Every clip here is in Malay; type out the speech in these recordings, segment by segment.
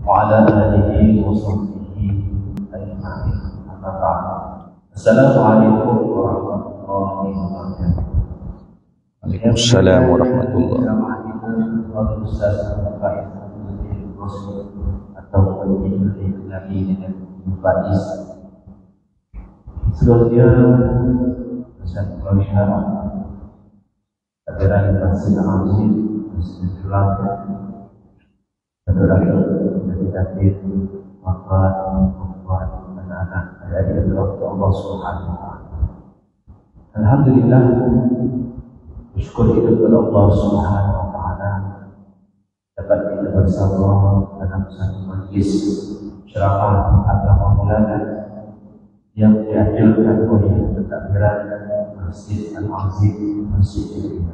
وعلى آله وصحبه أجمعين. أما بعد. السلام عليكم ورحمة الله وبركاته. Waalaikumsalam warahmatullahi Alhamdulillah, bersyukur kita kepada Allah Subhanahu wa taala dapat kita bersama dalam satu majlis ceramah agama Maulana yang dihadirkan oleh Takbiran Masjid Al-Azim Masjid Al-Azim.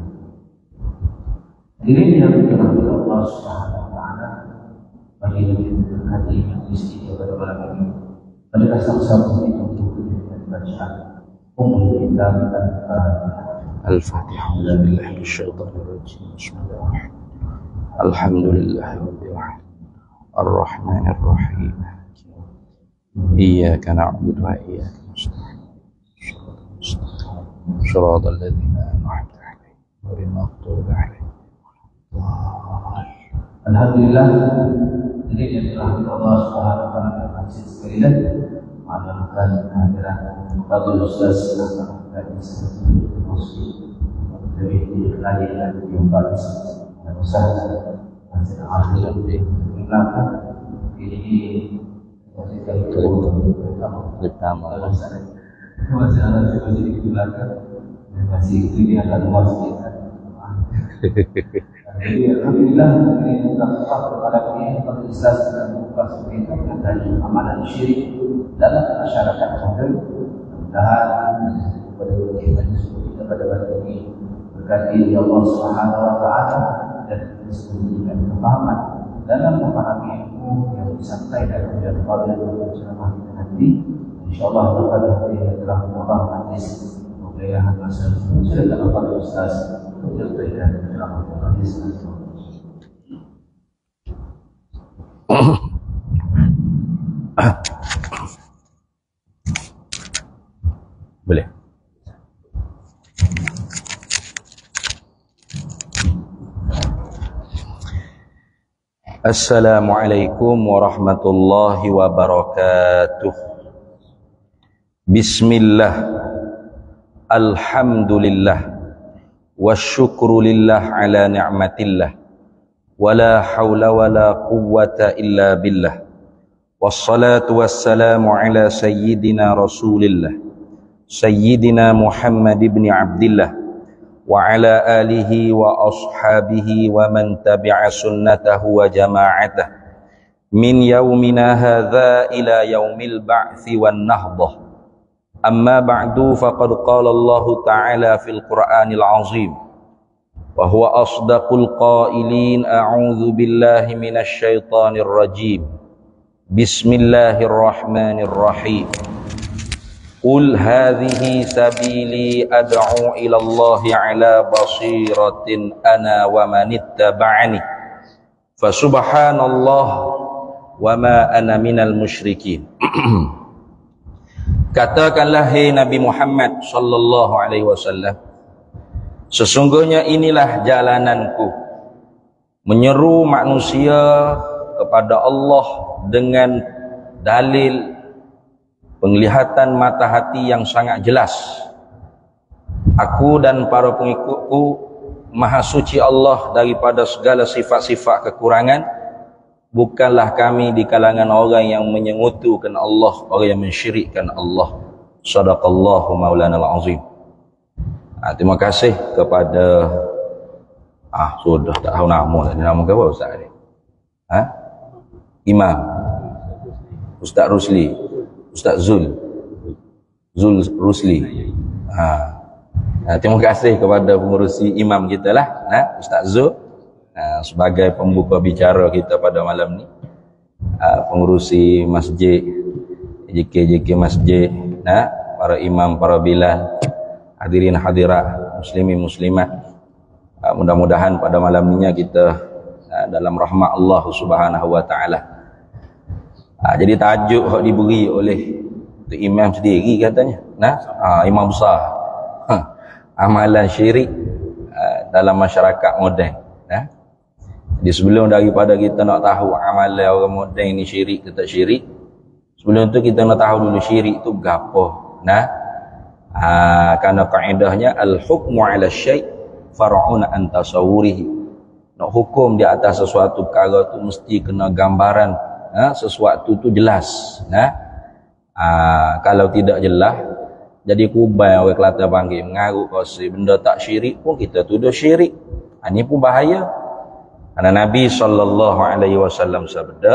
Ini yang dirahmati Allah Subhanahu wa taala bagi kita hati majlis kita pada malam ini. Pada sama-sama kita untuk baca kita Al-Fatihah. Bismillahirrahmanirrahim. Bismillahirrahmanirrahim. Alhamdulillahirabbil alamin. Ar-Rahmanir Rahim. Iyyaka na'budu wa iyyaka nasta'in. Shiratal ladzina an'amta 'alaihim ghairil maghdubi 'alaihim. Alhamdulillah, ini yang dirahmati Allah Subhanahu wa taala masjid sekalian, mengadakan kehadiran Fadil Ustaz dari Masjid dari dikenali dan diumpati dan usaha masjid Al-Azim di belakang ini masjid pertama masjid Al-Azim di belakang masjid itu dia akan masjid. Jadi alhamdulillah ini kita kepada kita Islam dan membuka sebagai dari amalan syirik dalam masyarakat modern. Mudah-mudahan kita pada hari ini berkati Allah Subhanahu wa taala dan disebutkan kefahaman dalam memahami ilmu yang disampaikan oleh Fadil ceramah kita nanti. Insyaallah pada hari ini telah menambah majlis pembelajaran bahasa Indonesia dalam Fadil Ustaz untuk belajar ceramah hadis. Boleh. Assalamualaikum warahmatullahi wabarakatuh. Bismillah. Alhamdulillah. Wasyukru lillah ala ni'matillah. Wala hawla wala quwwata illa billah. Wassalatu wassalamu ala sayyidina Rasulillah. Sayyidina Muhammad ibn Abdillah wa ala alihi wa ashabihi wa man tabi'a sunnatahu wa jama'atah min yaumina hadha ila yaumil ba'thi wan nahdah. Amma ba'du, faqad qala Allah ta'ala fil Qur'anil azim wa huwa asdaqul qailin. A'udzu billahi minasy syaithanir rajim. Bismillahirrahmanirrahim. Qul hadhihi sabili ad'u ila Allah ala basiratin ana wa manittaba'ani fa subhanallah wa ma ana minal musyrikin. Katakanlah, hai Nabi Muhammad sallallahu alaihi wasallam, sesungguhnya inilah jalananku, menyeru manusia kepada Allah dengan dalil penglihatan mata hati yang sangat jelas. Aku dan para pengikutku maha suci Allah daripada segala sifat-sifat kekurangan. Bukanlah kami di kalangan orang yang menyengutukan Allah, orang yang mensyirikkan Allah. Sadaqallahu maulana al-azim. Terima kasih kepada sudah tak tahu nama dah. Nama apa Ustaz ni? Imam Ustaz Rusli, Ustaz Zul Rusli. Terima kasih kepada pengurusi imam kita lah, Ustaz Zul, sebagai pembuka bicara kita pada malam ni. Pengurusi masjid, JK masjid, para imam, para bilal, hadirin hadirat, muslimin muslimat. Mudah-mudahan pada malam ni kita dalam rahmat Allah Subhanahu wa taala. Jadi tajuk hak diberi oleh tu imam sendiri katanya. Imam besar. Amalan syirik dalam masyarakat moden. Jadi sebelum daripada kita nak tahu amalan orang moden ni syirik ke tak syirik, sebelum tu kita nak tahu dulu syirik tu gapo. Karena kaedahnya al-hukmu 'ala syai' far'un an tasawwurihi. Nak hukum di atas sesuatu perkara tu mesti kena gambaran sesuatu tu jelas. Kalau tidak jelas, jadi kubai orang Kelantan panggil mengarut kose benda tak syirik pun kita tuduh syirik. Ini pun bahaya. Karena Nabi SAW sabda,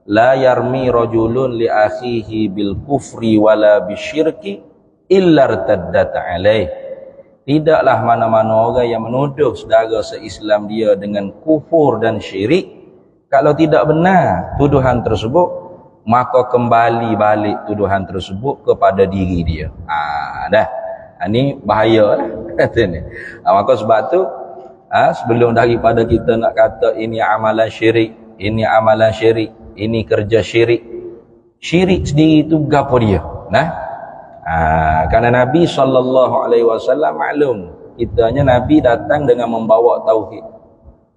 la yarmi rajulun li akhihi bil kufri wala bisyirki illa irtaddat alaih. Tidaklah mana-mana orang yang menuduh saudara se-Islam dia dengan kufur dan syirik, kalau tidak benar tuduhan tersebut, maka kembali balik tuduhan tersebut kepada diri dia. Ini bahaya lah katanya. Maka sebab tu sebelum daripada kita nak kata ini amalan syirik, ini amalan syirik, ini kerja syirik, syirik sendiri itu gapo dia? Karena Nabi SAW maklum, kitanya Nabi datang dengan membawa tauhid.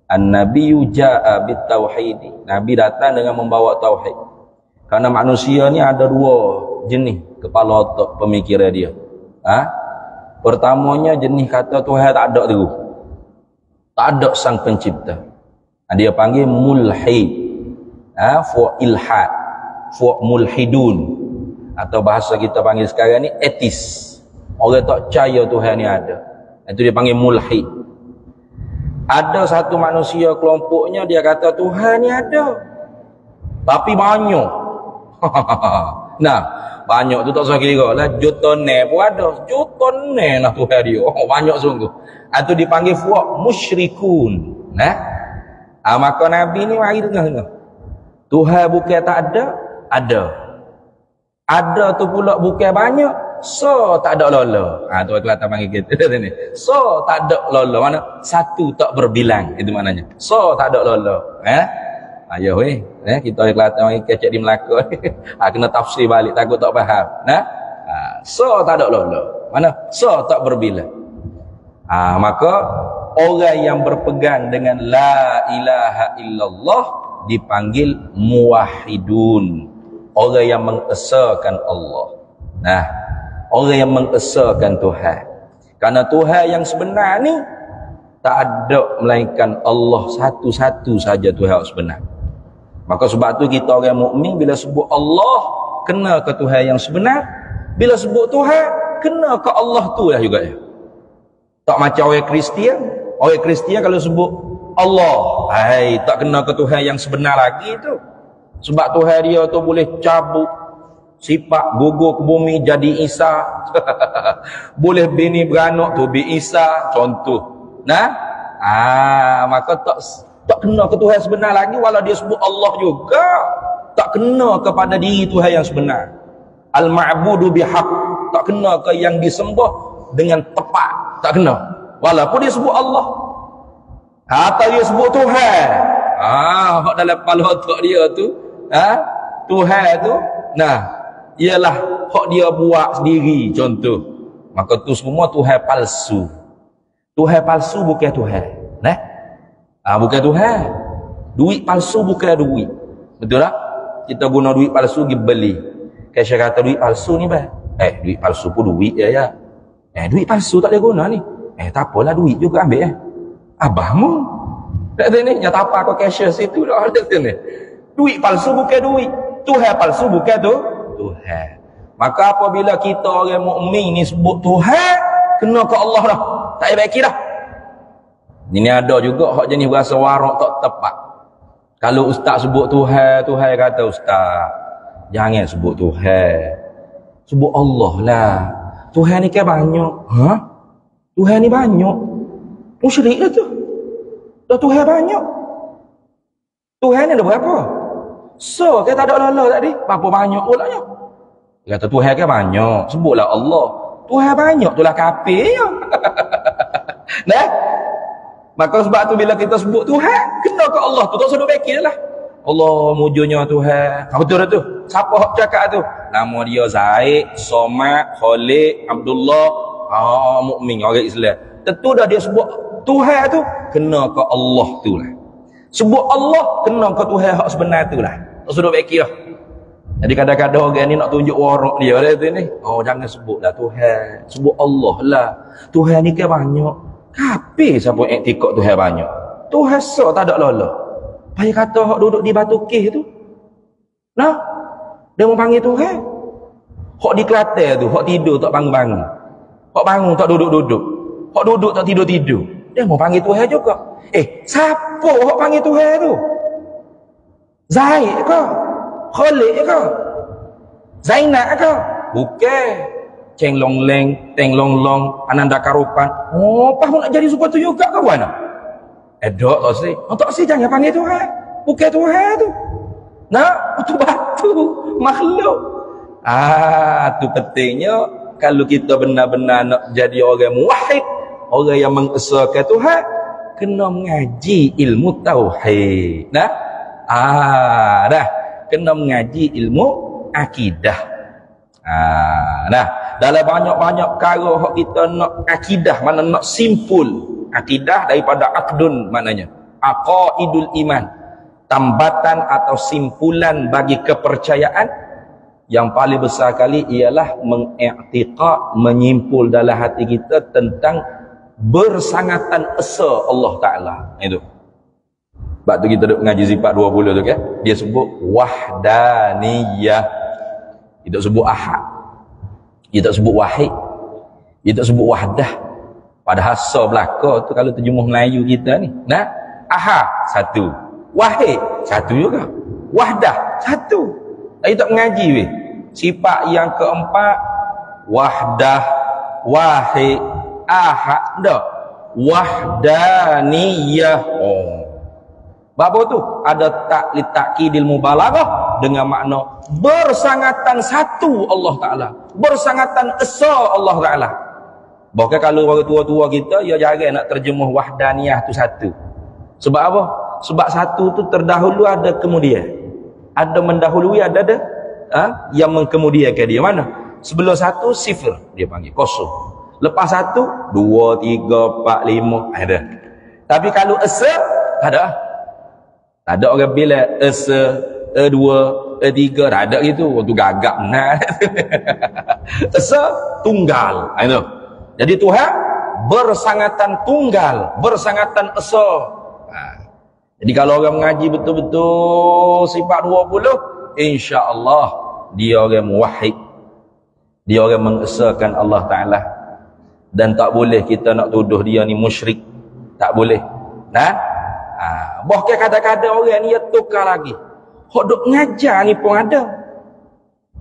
An-Nabiyyu ja'a bit-tauhid. Nabi datang dengan membawa tauhid. Karena manusia ni ada dua jenis kepala otak pemikiran dia. Pertamanya jenis kata Tuhan tak ada tu. Tak ada sang pencipta. Dia panggil mulhid. For ilhad, for mulhidun, atau bahasa kita panggil sekarang ni etis. Orang tak percaya Tuhan ni ada. Itu dia panggil mulhid. Ada satu manusia kelompoknya dia kata Tuhan ni ada, tapi banyak. Banyak tu tak usah kira lah, jutone pun ada, jutone lah Tuhan dia. Banyak sungguh. Itu dipanggil fuak musyrikun. Maka Nabi ni mari tengah-tengah. Tuhan bukan tak ada, ada. Ada tu pula bukan banyak, so tak ada lola. Tu Kelantan panggil kita ni. So tak ada lola, mana? Satu tak berbilang, itu maknanya. So tak ada lola. Ayo kita Kelantan panggil kecek di Melaka. Kena tafsir balik, takut tak faham. So tak ada lola. Mana? So tak berbilang. Maka orang yang berpegang dengan la ilaha illallah dipanggil muwahhidun. Orang yang mengesahkan Allah. Orang yang mengesahkan Tuhan. Karena Tuhan yang sebenar ni tak ada melainkan Allah satu-satu saja Tuhan yang sebenar. Maka sebab tu kita orang mukmin bila sebut Allah kena ke Tuhan yang sebenar. Bila sebut Tuhan kena ke Allah tu lah juga ya. Tak macam orang Kristian. Orang Kristian kalau sebut Allah, tak kena ke Tuhan yang sebenar lagi tu. Sebab Tuhan dia tu boleh cabut sifat gugur ke bumi jadi Isa. Boleh bini beranak tu bi Isa, contoh. Maka tak kena ke Tuhan sebenar lagi, walau dia sebut Allah juga tak kena kepada diri Tuhan yang sebenar. Al-ma'budu bihaq, tak kena ke yang disembah dengan tepat, tak kena. Walaupun dia sebut Allah. Atau dia sebut Tuhan. Hak dalam kepala otak dia tu, Tuhan tu, ialah hak dia buat sendiri, contoh. Maka tu semua Tuhan palsu. Tuhan palsu bukan Tuhan. Bukan Tuhan. Duit palsu bukan duit. Betul tak? Kita guna duit palsu pergi beli. Saya kata duit palsu ni duit palsu pun duit ya. Duit palsu tak boleh guna ni. Tak apalah, duit juga ambil abahmu. Tak ada ni, nyata apa kau cashier situ dah ada ni. Duit palsu bukan duit. Tuhan palsu bukan tu Tuhan. Maka apabila kita orang mukmin ni sebut Tuhan, kena ke Allah dah. Tak payah fikir dah. Ini ada juga hak jenis bahasa warak tak tepat. Kalau ustaz sebut Tuhan, Tuhan kata ustaz, jangan sebut Tuhan. Sebut Allah lah. Tuhan ni kan banyak. Tuhan ni banyak. Musyrik dah tu. Dah Tuhan banyak. Tuhan ni ada berapa? So, kita tak ada Allah tadi. Berapa banyak pula nya? Dia kata Tuhan kan banyak. Sebutlah Allah. Tuhan banyak tu lah kafir ya. Maka sebab tu bila kita sebut Tuhan, kena ke Allah tu, tak suruh beki lah. Allah mujurnya Tuhan. Betul tu. Siapa hak cakap tu? Nama dia Zaid, Somad, Khalid, Abdullah, mukmin orang Islam. Tentu dah dia sebut Tuhan tu, kena ke Allah tu lah. Sebut Allah, kena ke Tuhan hak sebenar tu lah. Tak suruh beki lah. Jadi kadang-kadang orang ni nak tunjuk warak dia tu ni. Jangan sebutlah Tuhan. Sebut Allah lah. Tuhan ni kan banyak. Kapir siapa iktikad Tuhan banyak. Tuhan so tak ada lola. Payah kata hak duduk di batu kih tu. Nah, dia mau panggil Tuhan. Hak di Kelantan tu, hak tidur tak bangun-bangun. Hak bangun tak duduk-duduk. Hak duduk tak tidur-tidur. Dia mau panggil Tuhan juga. Siapa hak panggil Tuhan tu? Zaid ke? Khalid ke? Zainab ke? Bukan. Ceng long leng, teng long long, Ananda Karupan. Apa nak jadi suku tu juga ke buana? Dok tak sih. Tak sih jangan panggil Tuhan. Bukan Tuhan tu. Nah, batu makhluk. Tu pentingnya kalau kita benar-benar nak jadi orang muwahhid, orang yang mengesahkan Tuhan, kena mengaji ilmu tauhid. Dah kena mengaji ilmu akidah. Dalam banyak-banyak perkara hak kita nak akidah, mana nak simpul akidah daripada aqdun, maknanya aqaidul iman, tambatan atau simpulan bagi kepercayaan. Yang paling besar kali ialah mengiktiqad, menyimpul dalam hati kita tentang bersangatan esa Allah Ta'ala. Itu sebab tu kita duk mengaji sifat 20 tu kan, dia sebut wahdaniyah, dia tak sebut ahad, dia tak sebut wahid, dia tak sebut wahdah. Padahal so belaka tu kalau terjemuh Melayu kita ni. Nah, ahad satu, wahid satu juga, wahdah satu. Tapi tak mengaji weh. Sifat yang keempat, wahdah, wahid, ahad dah. Wahdaniyah. Apa tu? Ada tak li ta'kidil mubalaghah dengan makna bersangatan satu Allah Taala. Bersangatan esa Allah Taala. Bahkan kalau orang tua-tua kita, dia jarang nak terjemuh wahdaniyah tu satu. Sebab apa? Sebab satu tu terdahulu ada kemudian. Ada mendahului, ada yang mengkemudiakan dia. Mana? Sebelum satu, sifir. Dia panggil, kosong. Lepas satu, 2, 3, 4, 5. Ada. Tapi kalau esa, tak ada. Tak ada orang bila esa, dua, tiga, tak ada gitu. Waktu gagap. Nah. Esa, tunggal. Itu. Jadi Tuhan bersangatan tunggal, bersangatan esa. Jadi kalau orang mengaji betul-betul sifat 20, insya-Allah dia orang muwahhid. Dia orang mengesakan Allah Taala. Dan tak boleh kita nak tuduh dia ni musyrik. Tak boleh. Bahkan kadang-kadang orang ni dia tukar lagi. Hok duk ngajar ni pun ada.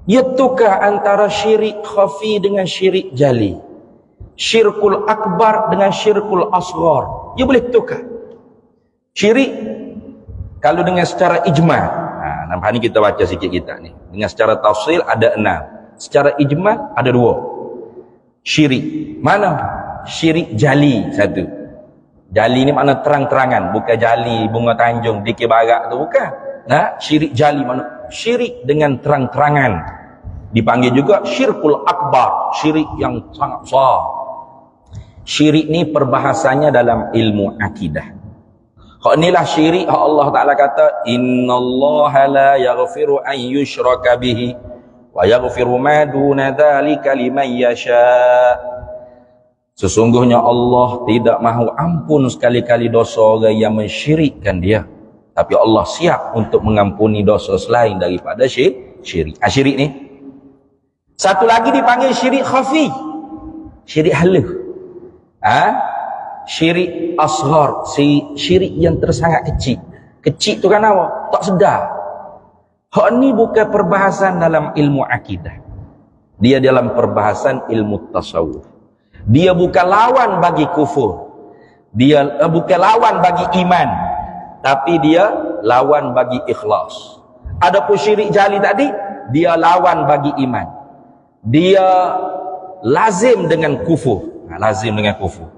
Dia tukar antara syirik khafi dengan syirik jali. Syirkul akbar dengan syirkul asghar. Dia boleh tukar. Syirik kalau dengan secara ijma', nampak ni kita baca sikit kita ni. Dengan secara tafsil ada 6. Secara ijma' ada 2. Syirik. Mana? Syirik jali satu. Jali ni makna terang-terangan, bukan jali bunga Tanjung Dikir Barat tu, bukan. Syirik jali mana? Syirik dengan terang-terangan. Dipanggil juga syirkul akbar, syirik yang sangat besar. Syirik ni perbahasannya dalam ilmu akidah. Hak inilah syirik hak Allah Ta'ala kata, innallaha la yaghfiru an yushraka bihi wa yaghfiru ma duna dzalika liman yasha. Sesungguhnya Allah tidak mahu ampun sekali-kali dosa orang yang mensyirikkan dia. Tapi Allah siap untuk mengampuni dosa selain daripada syirik. Syirik ni. Satu lagi dipanggil syirik khafi. Syirik halus. Syirik asghar, syirik yang tersangat kecil. Kecil tu kan apa? Tak sedar. Hak ni bukan perbahasan dalam ilmu akidah. Dia dalam perbahasan ilmu tasawuf. Dia bukan lawan bagi kufur. Dia bukan lawan bagi iman. Tapi dia lawan bagi ikhlas. Adapun syirik jali tadi, dia lawan bagi iman. Dia lazim dengan kufur. Lazim dengan kufur.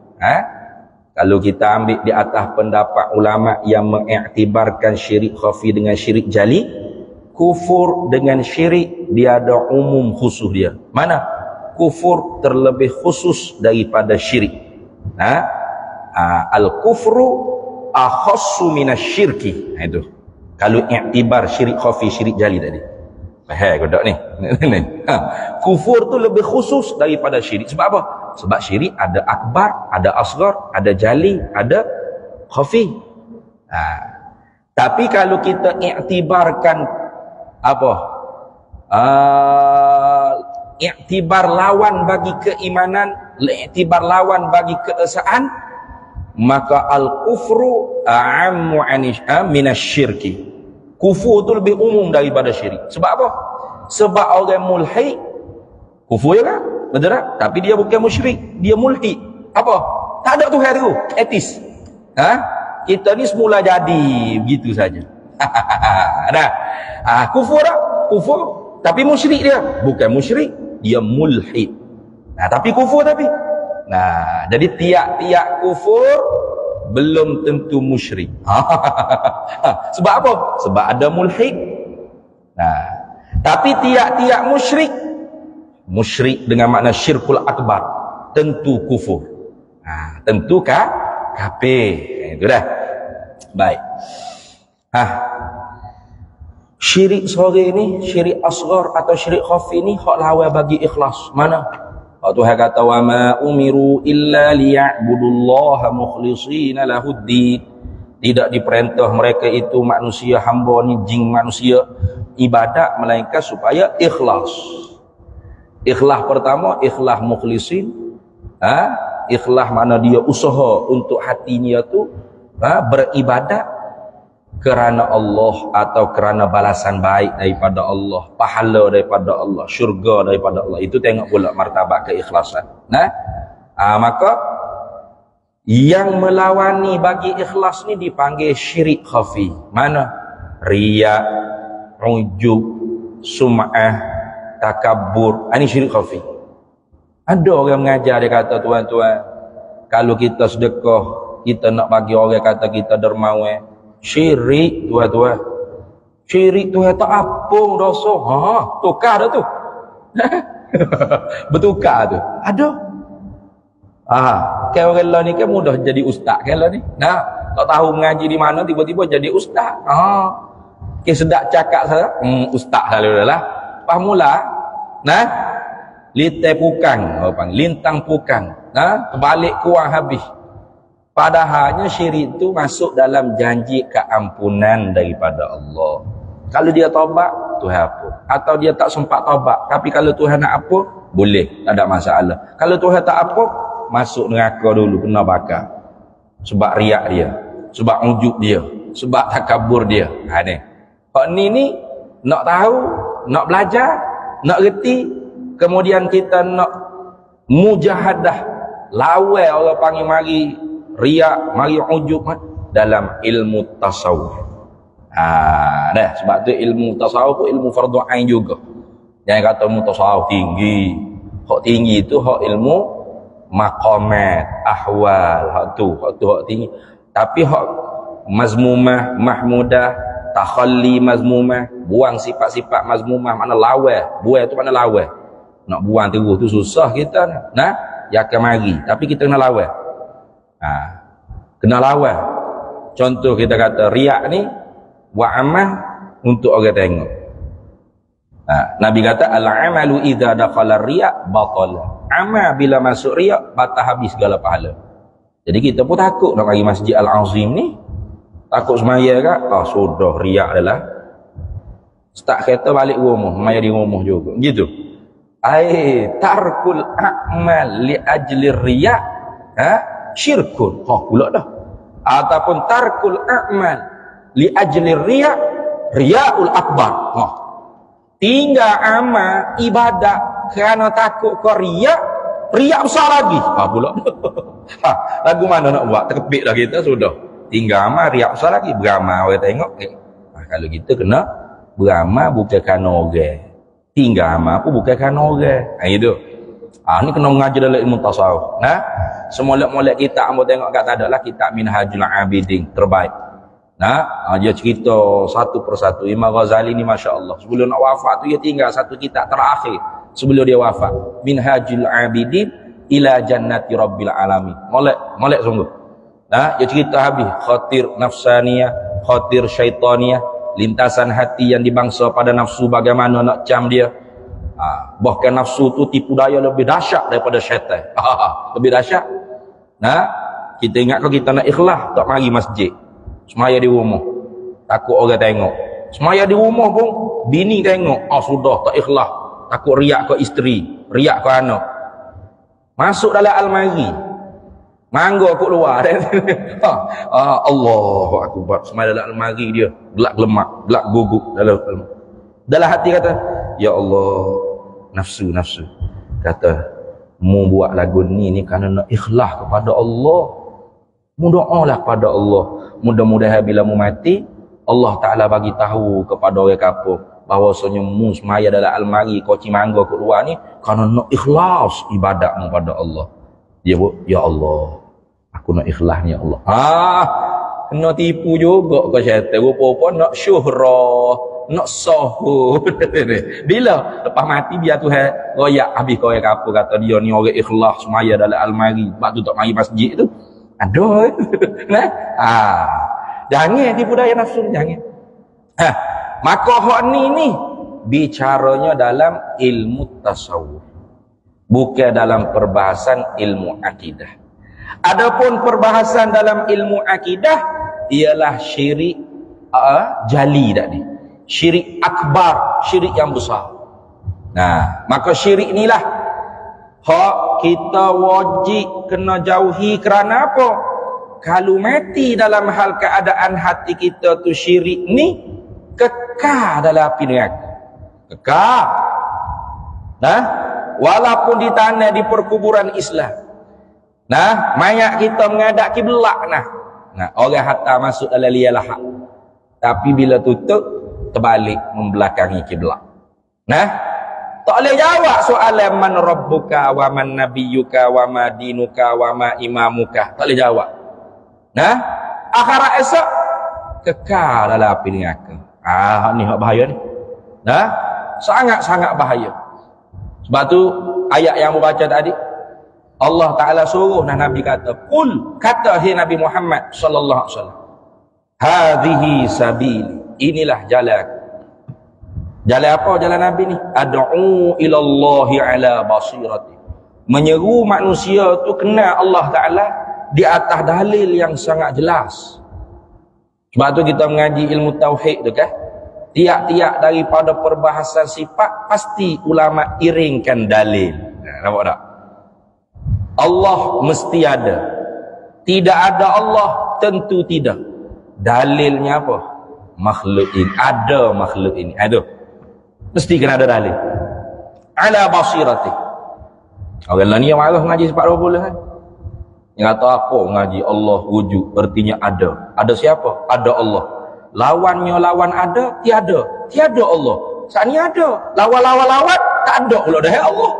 Kalau kita ambil di atas pendapat ulama yang mengiktibarkan syirik khafi dengan syirik jali, kufur dengan syirik dia ada umum khusus dia. Mana? Kufur terlebih khusus daripada syirik. Al-kufru akhassu minasyirki. Itu. Kalau iktibar syirik khafi, syirik jali tadi. Faham ke tak ni? Kufur tu lebih khusus daripada syirik. Sebab apa? Sebab syirik ada akbar, ada asghar, ada jali, ada khafi. Tapi kalau kita iktibarkan apa? Iktibar lawan bagi keimanan, iktibar lawan bagi keesaan, maka al-kufru a'ammu minasyirki. Kufur tu lebih umum daripada syirik. Sebab apa? Sebab orang mulhid kufur juga, betul tak? Tapi dia bukan musyrik, dia mulhid. Apa? Tak ada Tuhan tu, etis. Kita ni semula jadi begitu saja. Dah. Kufur tak? Kufur, tapi musyrik dia. Bukan musyrik, dia mulhid. Tapi kufur tapi. Jadi tiap-tiap kufur belum tentu musyrik. Sebab apa? Sebab ada mulhid. Tapi tiap-tiap musyrik dengan makna syirkul akbar, tentu kufur. Tentu kafir. Itu dah. Baik. Syirik sore ni, syirik asghar atau syirik khafi ni hak lawan bagi ikhlas. Mana? Tuhan kata wa ma umiru illa liya'budullaha mukhlishina lahuddin. Tidak diperintah mereka itu manusia hamba ni, jin manusia, ibadat melainkan supaya ikhlas. Ikhlas pertama, ikhlas mukhlisin. Ikhlas mana dia usaha untuk hatinya tu beribadat kerana Allah atau kerana balasan baik daripada Allah, pahala daripada Allah, syurga daripada Allah. Itu tengok pula martabat keikhlasan. Maka yang melawani bagi ikhlas ni dipanggil syirik khafi. Mana? Riya, ujub, sum'ah, takabbur. Ini syirik khafi. Ada orang mengajar dia kata, tuan-tuan, kalau kita sedekah, kita nak bagi orang kata kita dermawan. Syirik, tuan-tuan. Syirik tu tak apung dosa. Tukar dah tu. Bertukar tu. Ada. Kan orang lah ni kan mudah jadi ustaz kan lah ni. Tak tahu mengaji di mana tiba-tiba jadi ustaz. Sedap cakap saya, ustaz selalu dah lah. Pas mula, litai pukang, lintang pukang. Terbalik kuang habis. Padahalnya syirik itu masuk dalam janji keampunan daripada Allah. Kalau dia taubat, Tuhan ampun. Atau dia tak sempat taubat, tapi kalau Tuhan nak ampun, boleh, tak ada masalah. Kalau Tuhan tak ampun, masuk neraka dulu, kena bakar. Sebab riak dia, sebab ujub dia, sebab takabur dia. Hak ni nak tahu, nak belajar, nak reti, kemudian kita nak mujahadah, lawan orang panggil mari riak, mari ujub dalam ilmu tasawuf. Sebab tu ilmu tasawuf ilmu fardu ain juga. Jangan kata ilmu tasawuf tinggi. Hak tinggi itu hak ilmu maqamat, ahwal, hak tinggi. Tapi hak mazmumah, mahmudah, takhalli mazmumah, buang sifat-sifat mazmumah, mana lawan. Buang tu mana lawan. Nak buang terus tu susah kita. Ya akan mari, tapi kita kena lawan. Kena lawan. Contoh kita kata riak ni wa amal untuk orang tengok. Nabi kata al-amalu idza dakhala riya batala. Amal bila masuk riak batal habis segala pahala. Jadi kita pun takut nak pergi Masjid Al-Azim ni. Takut semaya kan? Sudah riak adalah. Start kereta balik rumah, semaya di rumah juga. Gitu. Tarkul a'mal li ajli riya syirkun. Pula dah. Ataupun tarkul a'mal li ajli riya riyaul akbar. Tinggal amal ibadat kerana takut ke riak besar lagi. Pula dah. Lagu mana nak buat? Terkepit dah kita sudah. Tinggal amal riak besar lagi. Beramal orang tengok. Kalau kita kena beramal bukan kerana orang. Tinggal amal pun bukan kerana orang. Itu. Ni kena mengaji dalam ilmu tasawuf. Nah, semolek-molek kita ambo tengok kat adalah kitab Minhajul Abidin terbaik. Nah, dia cerita satu persatu. Imam Ghazali ni masya-Allah. Sebelum nak wafat tu dia tinggal satu kitab terakhir sebelum dia wafat. Minhajul Abidin ila jannati rabbil alamin. Molek sungguh. Nah, dia cerita habis khatir nafsaniyah, khatir syaitaniyah, lintasan hati yang dibangsa pada nafsu bagaimana nak cam dia. Bahkan nafsu tu tipu daya lebih dahsyat daripada syaitan. Lebih dahsyat. Nah, kita ingat kalau kita nak ikhlas tak mari masjid. Semaya di rumah. Takut orang tengok. Semaya di rumah pun bini tengok. Sudah tak ikhlas. Takut riak ke isteri, riak ke anak. Masuk dalam almari. Mangga kat luar. Allahu akbar. Semaya dalam almari dia gelak lemak, gelak guguk dalam hati kata, ya Allah, nafsu kata mu buat lagu ni kerana nak ikhlas kepada Allah, mu doalah kepada Allah, mudah-mudahan bila mu mati Allah Ta'ala bagi tahu kepada orang kampung bahawasanya mu semaya dalam almari koci mangga kat luar ni kerana nak ikhlas ibadatmu pada Allah. Dia buat, ya Allah, aku nak ikhlas ni ya Allah. Kena tipu juga ke syaitan. Rupa-rupa nak syuhrah, nak sahur. Bila lepas mati biar Tuhan royak habis kau yang apa kata dia ni orang ikhlas semaya dalam almari. Sebab tu tak mari masjid tu. Aduh. Nah. Jangan tipu daya nafsu, jangan. Maka hak ni bicaranya dalam ilmu tasawuf. Bukan dalam perbahasan ilmu akidah. Adapun perbahasan dalam ilmu akidah ialah syirik jali tadi. Syirik akbar, syirik yang besar. Nah, maka syirik inilah hak kita wajib kena jauhi. Kerana apa? Kalau mati dalam hal keadaan hati kita tu syirik ni, kekal dalam api neraka. Kekal. Nah, walaupun di tanah di perkuburan Islam. Nah, mayat kita menghadap kiblat nah, orang hatta masuk dalam lialah hak. Tapi bila tutup terbalik membelakangi kiblat. Nah, tak boleh jawab soalan man rabbuka wa man nabiyyuka wa ma dinuka wa ma imamuka. Tak boleh jawab. Nah, akhirat esok kekal dalam api neraka. Ni hak bahaya ni. Nah, sangat-sangat bahaya. Sebab tu ayat yang membaca tadi Allah Ta'ala suruh Nabi kata, Qul, kata hai Nabi Muhammad sallallahu alaihi wasallam, hadhihi sabili, inilah jalan. Jalan apa jalan Nabi ni? Ad'u ilallahi ala basirati. Menyeru manusia tu kenal Allah Ta'ala di atas dalil yang sangat jelas. Sebab tu kita mengaji ilmu tauhid tu kan, tiap-tiap daripada perbahasan sifat pasti ulama iringkan dalil. Nampak tak? Allah mesti ada. Tidak ada Allah tentu tidak. Dalilnya apa? Makhluk ini. Ada makhluk ini. Aduh. Mesti kena ada dalil. Ala basirati. Orang lain yang malas ngaji sifat 20 kan. Yang kata apa ngaji Allah wujud, artinya ada. Ada siapa? Ada Allah. Lawannya lawan ada, tiada. Tiada Allah. Saat ni ada. Lawan-lawan tak ada pula dah Allah.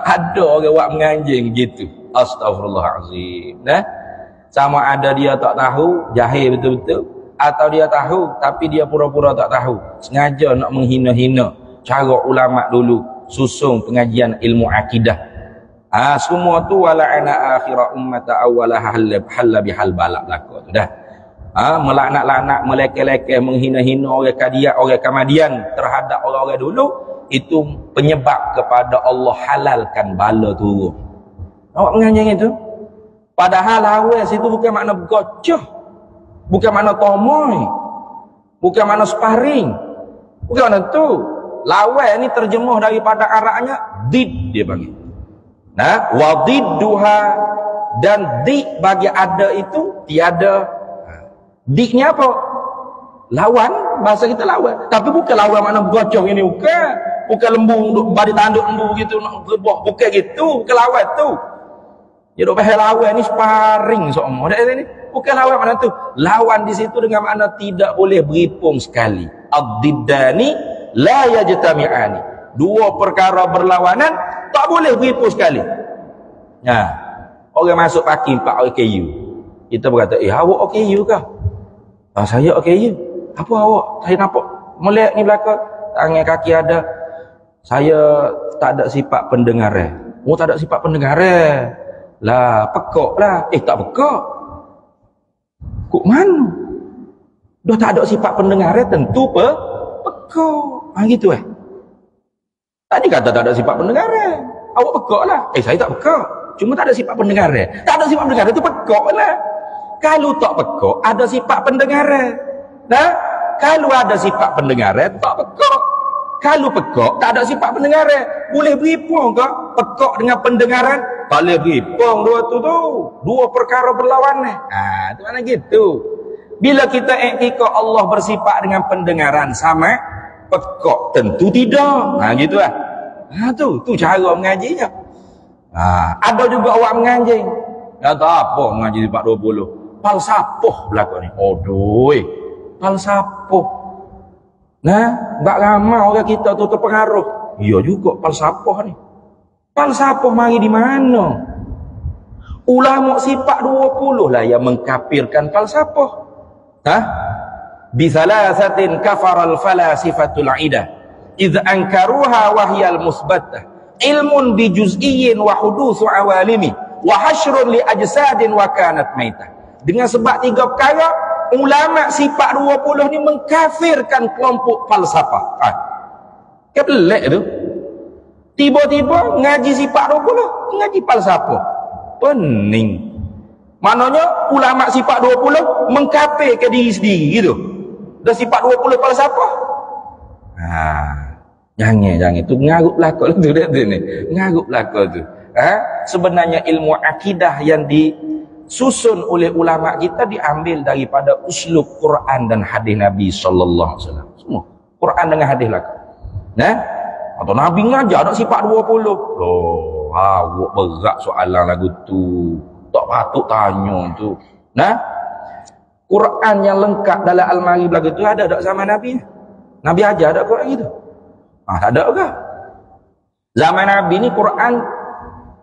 Ada orang buat menganjing gitu. Astagfirullahalazim. Nah, sama ada dia tak tahu, jahil betul-betul, atau dia tahu tapi dia pura-pura tak tahu, sengaja nak menghina-hina cara ulama dulu susung pengajian ilmu akidah. Semua tu wala ana akhira ummata awwala halla bihal balak belaka tu dah. Melaknat-laknat, melekeh-lekeh, menghina-hina orang Qadian, orang Kamadian terhadap orang-orang dulu, itu penyebab kepada Allah halalkan bala turun. Awak menganjing itu? Padahal awal situ bukan makna gocah, bukan makna tomoy, bukan makna sparring, bukan makna tu. Lawan ni terjemuh daripada Arabnya did, dia panggil. Nah, wadidduha, dan di bagi ada itu tiada. Diknya apa? Lawan, bahasa kita lawan. Tapi bukan lawan makna gocong ini, bukan. Bukan lembu, badi tanduk lembu gitu nak rebah, bukan gitu, bukan lawan tu. Ya dok bahasa lawan ni sparring semua. Bukan lawan makna tu. Lawan di situ dengan makna tidak boleh beripung sekali. Ad-diddani la yajtami'ani. Dua perkara berlawanan tak boleh beripu sekali. Orang masuk parking 4 OKU. Kita berkata, awak OKU kah? Saya OKU. Apa awak? Saya nampak melek ni belakang, tangan kaki ada. Saya tak ada sifat pendengar. Tak ada sifat pendengar. Lah, pekak lah. Tak pekak. Kok mana? Dah tak ada sifat pendengar, tentu pekak. Gitu Tadi kata tak ada sifat pendengar. Awak pekak lah. Saya tak pekak. Cuma tak ada sifat pendengar. Tak ada sifat pendengar itu pekak lah. Kalau tak pekak, ada sifat pendengar. Nah, kalau ada sifat pendengar, tak pekak. Kalau pekak, tak ada sifat pendengar. Boleh beripung ke? Pekak dengan pendengaran? Tak boleh beripung dua tu. Dua perkara berlawanan. Itu mana gitu. Bila kita iktikad Allah bersifat dengan pendengaran sama, pekak tentu tidak. Gitu lah. Tu cara mengajinya. Ada juga awak mengaji. Tak apa mengaji 420. Falsafah belakang ni. Falsafah. Bak ramai orang kita tu terpengaruh. Ya juga falsafah ni. Falsafah mari di mana? Ulama sifat 20 lah yang mengkafirkan falsafah. Bisalasatin kafaral falasifatul idah. Idh ankaruha wahyal musbatah. Ilmun bijuz'iyyin wa hudusu awalimi. Wa hashrun li ajsadin wa kanat maitah. Dengan sebab 3 perkara, ulama sifat 20 ni mengkafirkan kelompok falsafah. Kebelik tu. Tiba-tiba ngaji sifat 20, ngaji falsafah. Pening. Maknanya ulama sifat 20 mengkafirkan diri sendiri gitu. Dah sifat 20 falsafah. Jangan tu ngarup belakang tu dia ni. Ngarup belakang tu. Sebenarnya ilmu akidah yang disusun oleh ulama kita diambil daripada uslub Quran dan hadis Nabi sallallahu alaihi wasallam. Semua Quran dengan hadis lah. Atau Nabi ngajar nak sifat 20. Awak berat soalan lagu tu. Tak patut tanya tu. Quran yang lengkap dalam almari belakang tu ada tak zaman Nabi? Nabi ajar tak Quran gitu? Tak ada ke? Zaman Nabi ni Quran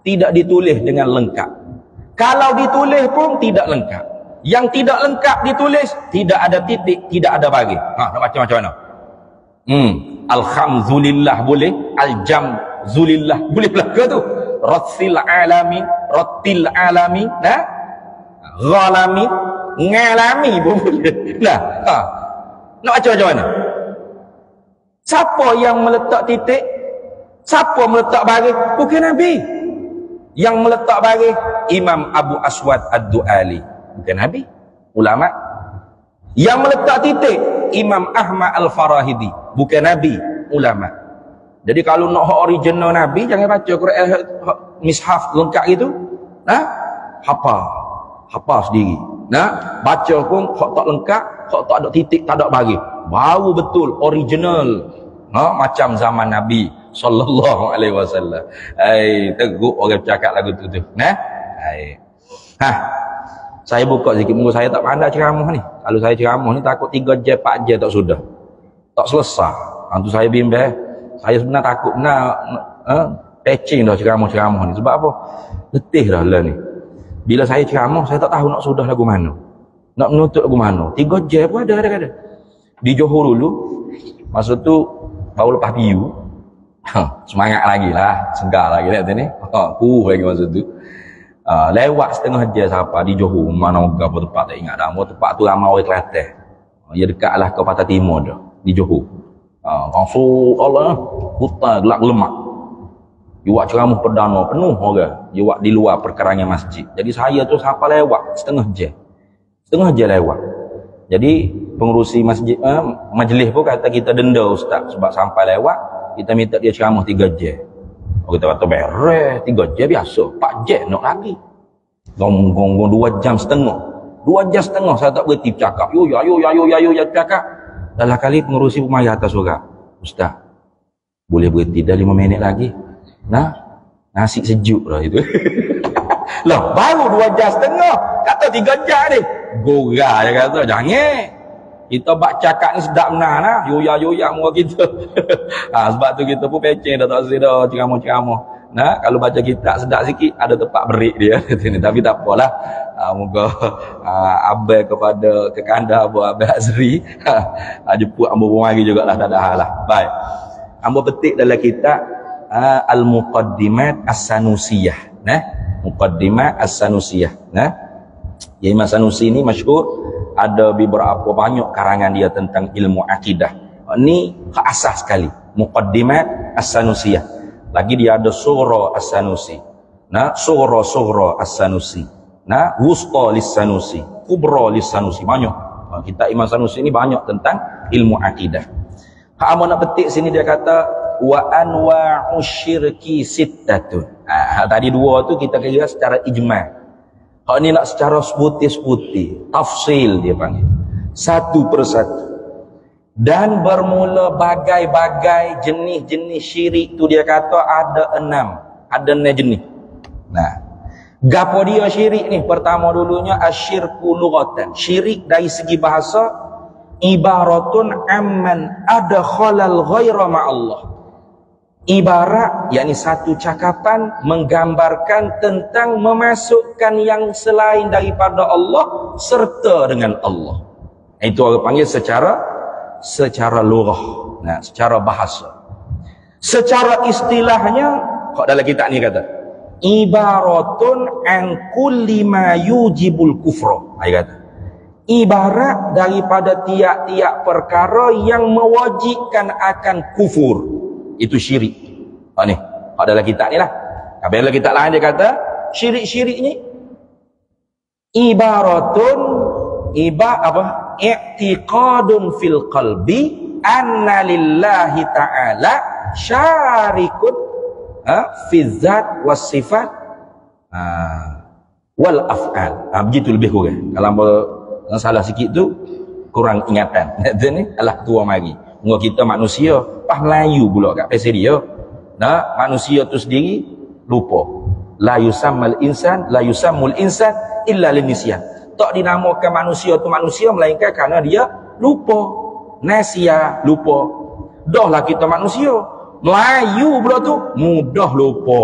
tidak ditulis dengan lengkap. Kalau ditulis pun tidak lengkap. Yang tidak lengkap ditulis, tidak ada titik, tidak ada bagi. Nak baca macam mana? Alhamdulillah boleh, aljamzulillah boleh belaka tu. Rattil alami, ghalami, ngalami pun boleh. Nak baca macam mana? Siapa yang meletak titik? Siapa meletak baris? Bukan Nabi. Yang meletak baris Imam Abu Aswad Ad-Du'ali. Bukan Nabi. Ulama. Yang meletak titik Imam Ahmad Al-Farahidi. Bukan Nabi. Ulama. Jadi kalau nak original Nabi, jangan baca Quran mishaf lengkap gitu. Hafal sendiri. Baca pun hak tak lengkap, hak tak ada titik, tak ada baris. Baru betul original. Macam zaman Nabi sallallahu alaihi wasallam. Teruk orang cakap lagu tu. Saya buka sikit, mungkin saya tak pandai ceramah ni. Kalau saya ceramah ni takut 3 jam 4 jam tak sudah. Tak selesai. Tu saya bimbang. Saya sebenarnya takut patching dah ceramah-ceramah ni. Sebab apa? Letih dah lah ni. Bila saya ceramah, saya tak tahu nak sudah lagu mana. Nak menutup lagu mana. 3 jam pun ada kadang-kadang. Di Johor dulu, masa tu baru lepas PU. Semangat lagi lah, segar lagi lihat ni. Lagi masa tu. Lewat setengah jam siapa di Johor, mana apa tempat tak ingat dah. Tempat tu ramai orang Kelantan. Ia dekatlah ke Pantai Timur dah, di Johor. Langsung Allah, hutan gelap lemak. Dia ceramah perdana penuh orang. Dia di luar perkarangan masjid. Jadi saya tu siapa lewat setengah jam. Setengah jam lewat. Jadi pengurusi masjid majlis pun kata kita denda ustaz sebab sampai lewat kita minta dia ceramah 3 jam. Kita kata beres 3 jam biasa, 4 jam nak lagi. Gong 2 jam setengah. 2 jam setengah saya tak berhenti bercakap. Yo cakap. Dalam kali pengurusi pun mari atas surat. Ustaz, boleh berhenti dah 5 minit lagi. Nasi sejuk lah itu. Lah baru 2 jam setengah. Kata 3 jam ni. Gorah dia kata, jangan. Kita bak cakap ni sedap benar lah. Yoyak-yoyak muka kita. Sebab tu kita pun pecing dah tak sedar ceramah-ceramah. Nah, kalau baca kitab sedap sikit, ada tempat berik dia. Tapi tak apalah. Moga abai kepada kekanda Abu Abai Azri. Jemput ambo mari jugalah, tak ada hal lah. Baik. Ambo petik dalam kitab Al-Muqaddimat As-Sanusiyah. Nah, Muqaddimat As-Sanusiyah. Nah, ya, Imam Sanusi ni masyhur, ada beberapa banyak karangan dia tentang ilmu akidah. Ni keasas sekali, Muqaddimat As-Sanusiyah. Lagi dia ada Sughra As-Sanusi. Nah, Sughra As-Sanusi. Nah, Wusta Lis-Sanusi, Kubra Lis-Sanusi. Banyak. Kitab Imam Sanusi ni banyak tentang ilmu akidah. Hak nak petik sini dia kata wa anwa'u syirki sittatun. Tadi dua tu kita kira secara ijma'. Hak ni nak secara sebutir-sebutir, tafsil dia panggil. Satu persatu. Dan bermula bagai-bagai jenis-jenis syirik tu dia kata ada 6. Ada 6 jenis. Nah, gapo dia syirik ni? Pertama dulunya asyirku lughatan. Syirik dari segi bahasa ibaratun amman adkhalal ghaira ma'allah. Ibarat, yakni satu cakapan menggambarkan tentang memasukkan yang selain daripada Allah serta dengan Allah. Itu orang panggil secara lughah. Nah, secara bahasa. Secara istilahnya, kok dalam kitab ni kata ibaratun an kulli ma yujibul kufra. Dia kata ibarat daripada tiap-tiap perkara yang mewajibkan akan kufur. Itu syirik. Ni dalam kitab ni lah. Tapi dalam kitab lain dia kata syirik-syirik ni ibaratun i'tiqadun fil qalbi anna lillahi ta'ala syarikun fi dzat was sifat wal af'al. Begitu lebih kurang. Kalau salah sikit tu kurang ingatan. Ni alah tua mari. Mula kita manusia, Melayu pula kat pasal dia. Nah, manusia tu sendiri lupa. La yusammul insan illa linisyan. Tak dinamakan manusia tu manusia melainkan kerana dia lupa. Nasia, lupa. Dah lah kita manusia. Melayu pula tu mudah lupa.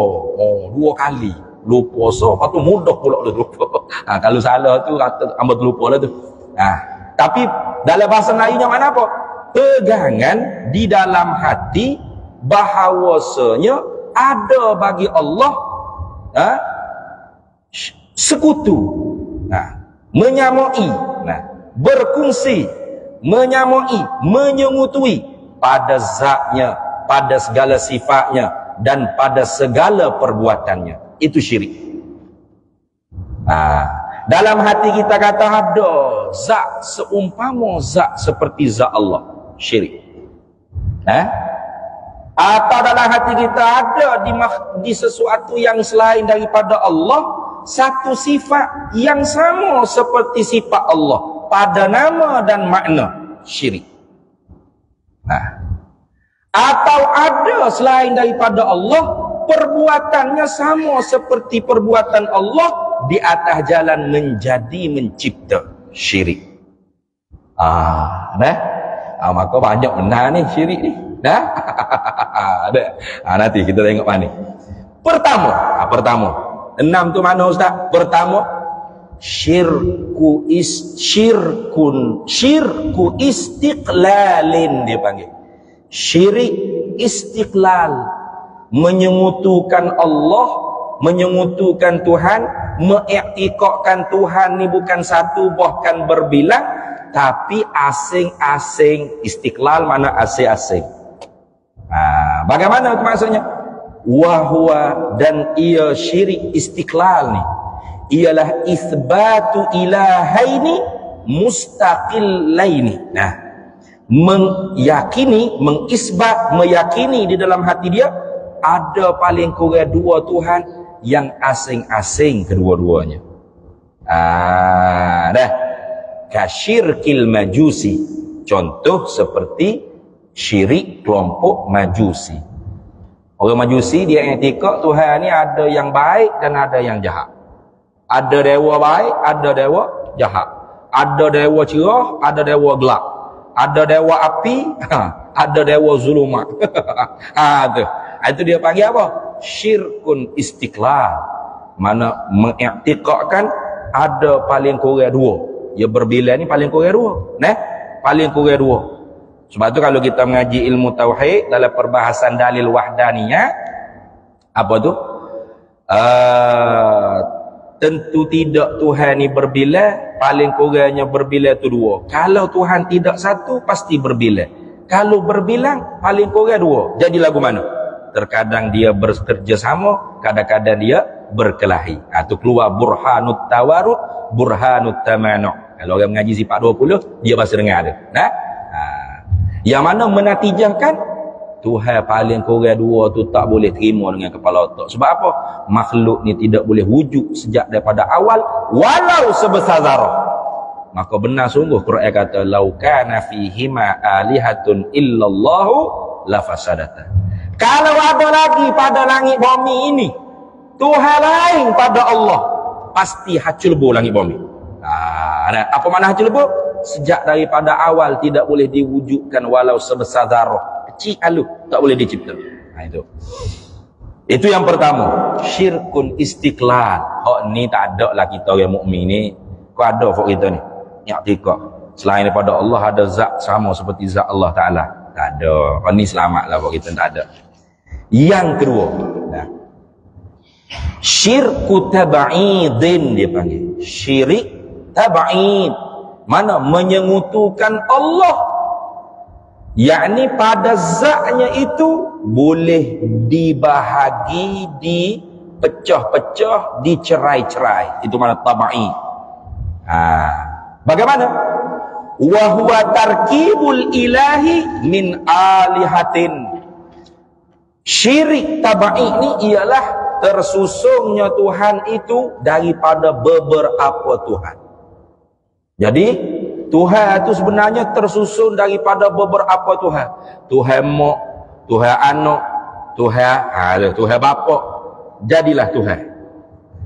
Dua kali lupa. So, lepas tu mudah pula dia lupa. Kalau salah tu hamba terlupa lah tu. Tapi dalam bahasa Melayunya mana apa? Pegangan di dalam hati bahawasanya ada bagi Allah sekutu, menyamai, berkongsi, menyamai, menyengutui pada zatnya, pada segala sifatnya dan pada segala perbuatannya. Itu syirik. Dalam hati kita kata ada zat seumpama zat seperti zat Allah, syirik. Atau dalam hati kita ada di sesuatu yang selain daripada Allah satu sifat yang sama seperti sifat Allah pada nama dan makna, syirik. Atau ada selain daripada Allah perbuatannya sama seperti perbuatan Allah di atas jalan menjadi mencipta, syirik. Maka banyak benar ni syirik ni. Ada. Nanti kita tengok mana. Pertama. 6 tu mana Ustaz? Pertama, syirku istiqlalin dia panggil. Syirik istiqlal, menyengutukan Allah, menyengutukan Tuhan, mengiktikadkan Tuhan ni bukan satu bahkan berbilang, tapi asing-asing. Istiqlal mana asing-asing. Bagaimana maksudnya? Wahwa, dan ia syirik istiqlal ni ialah isbatu ilahaini mustaqillaini. Meyakini di dalam hati dia ada paling kurang 2 Tuhan yang asing-asing kedua-duanya. Kasyirkil majusi. Contoh seperti syirik kelompok majusi. Orang majusi dia i'tikad Tuhan ni ada yang baik dan ada yang jahat. Ada dewa baik, ada dewa jahat. Ada dewa cerah, ada dewa gelap. Ada dewa api, ada dewa zulumat. Tu. Itu dia panggil apa? Syirkun istiqlal. Mana mengiktikadkan ada paling kurang dua. Ya berbilang ni paling kurang dua. Nah, paling kurang dua. Sebab tu kalau kita mengaji ilmu tauhid dalam perbahasan dalil wahdaniyah, apa tu? Tentu tidak Tuhan ni berbilang, paling kurangnya berbilang tu dua. Kalau Tuhan tidak satu, pasti berbilang. Kalau berbilang, paling kurang dua. Jadi lagu mana? Terkadang dia bekerja sama, kadang-kadang dia berkelahi. Itu keluar burhanut tawarud, burhanut tamanu'. Kalau orang mengaji sifat 20, dia bahasa dengar ada. Nah? Yang mana menatijahkan Tuhan paling kurang dua tu tak boleh terima dengan kepala otak. Sebab apa? Makhluk ni tidak boleh wujud sejak daripada awal walau sebesar zarah. Maka benar sungguh Quran kata lau kana fihima alihatun illallahu lafasadata. Kalau ada lagi pada langit bumi ini Tuhan lain pada Allah, pasti hacul lebur langit bumi. Apa makna hacul lebur? Sejak daripada awal tidak boleh diwujudkan walau sebesar zarah. Kecil alu tak boleh dicipta. Itu yang pertama, syirkun istiqlal. Hak ni tak ada lah kita orang mukmin ni. Kau ada hak kita ni. I'tikad. Selain daripada Allah ada zat sama seperti zat Allah Taala. Tak ada. Hak ni selamatlah hak kita tak ada. Yang kedua, syirku tab'idin dia panggil. Syirik tab'id. Mana menyengutukan Allah, yakni pada zatnya itu boleh dibahagi, dipecah-pecah, dicerai-cerai. Itu mana tabai. Bagaimana? Wa huwa tarkibul ilahi min alihatin. Syirik tabai ini ialah tersusunnya Tuhan itu daripada beberapa Tuhan. Jadi Tuhan itu sebenarnya tersusun daripada beberapa Tuhan. Tuhan Mak, Tuhan Anak, Tuhan Bapa. Jadilah Tuhan.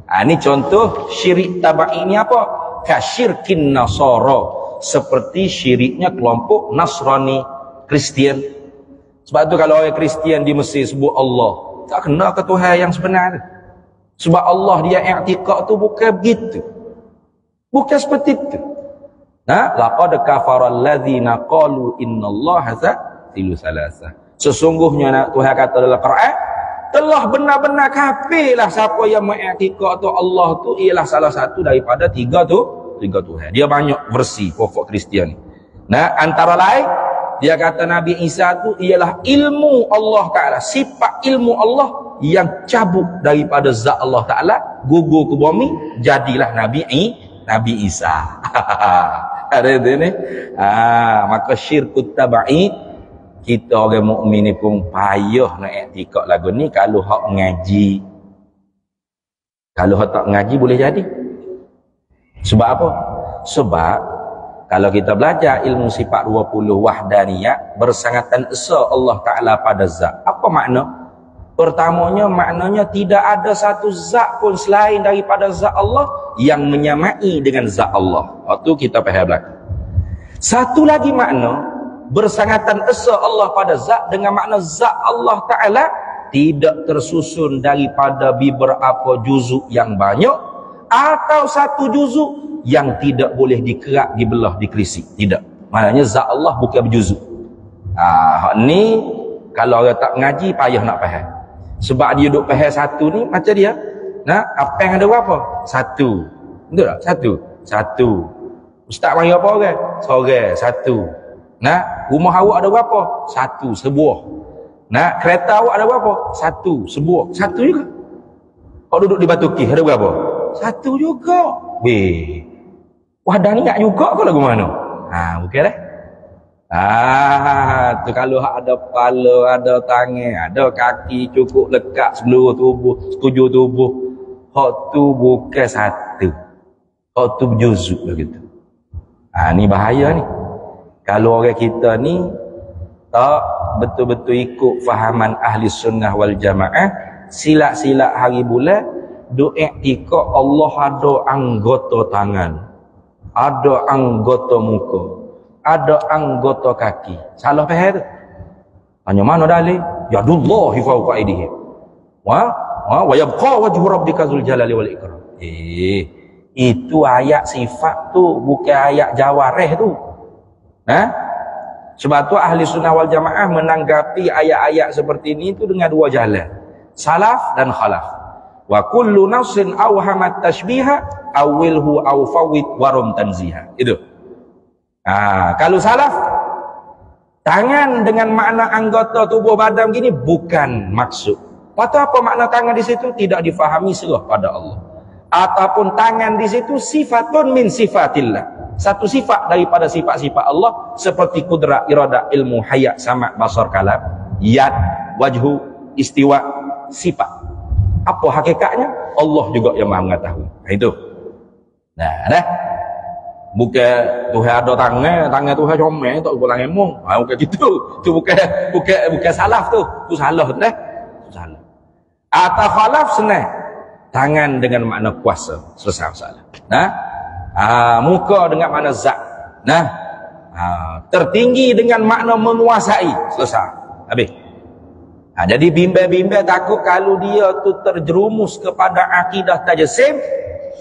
Ini contoh syirik tabai ini apa? Kasyirkin Nasara. Seperti syiriknya kelompok Nasrani, Kristian. Sebab itu kalau orang Kristian di Mesir sebut Allah, tak kena ke Tuhan yang sebenar. Sebab Allah dia i'tikad tu bukan begitu. Bukan seperti itu. Laqad kafara alladzina qalu innallaha thalithu salasa. Sesungguhnya Tuhan kata dalam Quran, telah benar-benar kafirlah siapa yang mengiktikad tu Allah tu ialah salah satu daripada tiga Tuhan. Dia banyak versi pokok Kristian. Antara lain dia kata Nabi Isa tu ialah ilmu Allah Taala, sifat ilmu Allah yang cabut daripada zat Allah Taala, gugur ke bumi, jadilah Nabi Isa. Ada ni. Maka syirkut tabai, kita orang mukmin ni pun payah nak i'tikad lagu ni kalau hak ngaji. Kalau hak tak ngaji boleh jadi. Sebab apa? Sebab kalau kita belajar ilmu sifat 20 wahdaniyah, bersangatan esa Allah Taala pada zat. Apa makna? Pertamanya maknanya tidak ada satu zat pun selain daripada zat Allah yang menyamai dengan zat Allah. Waktu kita faham belakang. Satu lagi makna, bersangatan esa Allah pada zat dengan makna zat Allah Ta'ala tidak tersusun daripada beberapa juzuk yang banyak atau satu juzuk yang tidak boleh dikerak, dibelah, dikrisik. Tidak. Maknanya zat Allah bukan berjuzuk. Ni kalau orang tak mengaji payah nak faham. Sebab dia duduk faham satu ni macam dia. Apa yang ada berapa? Satu. Betul tak? Satu. Ustaz panggil apa orang? Seorang. Satu. Rumah awak ada berapa? Satu. Sebuah. Kereta awak ada berapa? Satu. Sebuah. Satu juga. Kau duduk di Batu Kih ada berapa? Satu juga. Wadah ni tak juga ke lagu mana? Bukan dah. Tu kalau ada kepala, ada tangan, ada kaki cukup lekat seluruh tubuh, sekujur tubuh, hak tu bukan satu. Hak tu berjuzuk begitu. Ni bahaya ni. Kalau orang kita ni tak betul-betul ikut fahaman ahli sunnah wal jamaah, silap-silap hari bulan, duk i'tikad Allah ada anggota tangan. ada anggota muka, ada anggota kaki. Salah faham tu. Hanya mana dalil? Yadullahi fawqa aydihim. Wa yabqa wajhu rabbika dzul jalali wal ikram. Itu ayat sifat tu, bukan ayat jawareh tu. Sebab tu ahli sunnah wal jamaah menanggapi ayat-ayat seperti ini tu dengan dua jalan, salaf dan khalaf. Wa kullu nafsin awhamat tashbiha awilhu aw fawid warum tanziha. Itu. Kalau salaf, tangan dengan makna anggota tubuh badan gini bukan maksud. Atau apa makna tangan di situ tidak difahami serah pada Allah. Ataupun tangan di situ sifatun min sifatillah. Satu sifat daripada sifat-sifat Allah seperti kudrat, iradah, ilmu, hayat, sama', basar, kalam, yad, wajhu, istiwa, sifat. Apa hakikatnya? Allah juga yang Maha mengetahui. Itu. Bukan Tuhan ada tangan Tuhan comel tak boleh ngemong. Bukan gitu. Tu bukan salaf tu. Tu salah tu dah. Tu salah. Atau khalaf senang. Tangan dengan makna kuasa. Selesai masalah. Muka dengan makna zat. Tertinggi dengan makna menguasai. Selesai. Habis. Jadi bimbang-bimbang takut kalau dia tu terjerumus kepada akidah tajsim,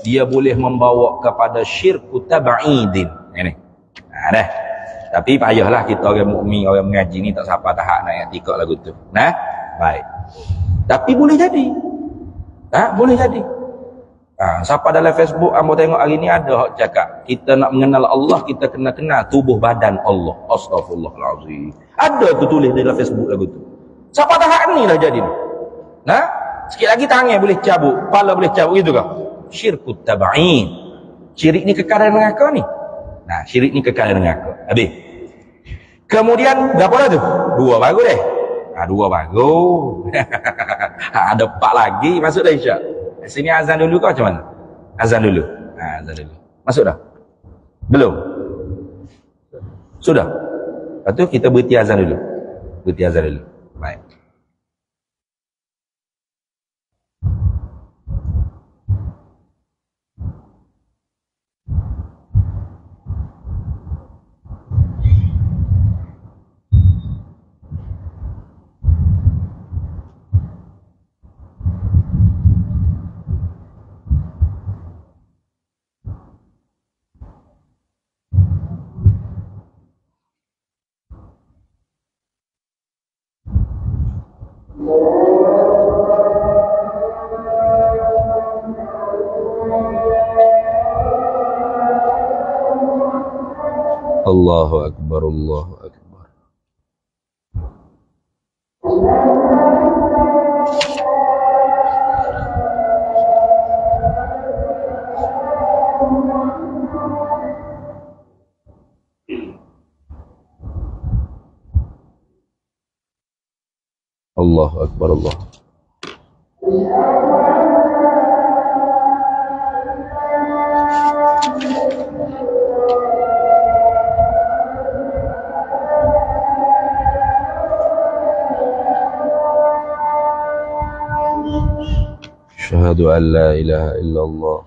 dia boleh membawa kepada syirku tab'idin. Ini. Dah. Tapi payahlah kita orang mukmin, orang mengaji ni tak siapa tahap nak etika lagu tu. Baik. Tapi boleh jadi. Boleh jadi. Siapa dalam Facebook ambo tengok hari ni ada hak cakap, kita nak mengenal Allah, kita kena kenal tubuh badan Allah. Astaghfirullahalazim. Ada tu tulis dalam Facebook lagu tu. Siapa tahap ni dah jadi ni. Sikit lagi tangan boleh cabut, kepala boleh cabut gitu kah? Syirkut tab'in. Syirik ni kekal dalam neraka ni. Syirik ni kekal dalam neraka. Habis. Kemudian berapa dah tu? 2 baru deh. 2 baru. Ada 4 lagi masuk dah insya. Sini azan dulu kau macam mana? Azan dulu. Azan dulu. Masuk dah? Belum? Sudah? Lepas tu kita berhenti azan dulu. Berhenti azan dulu. Baik. Allahu Akbar, Allahu Akbar. Allahu Akbar, Allah. Asyhadu an la ilaha illallah.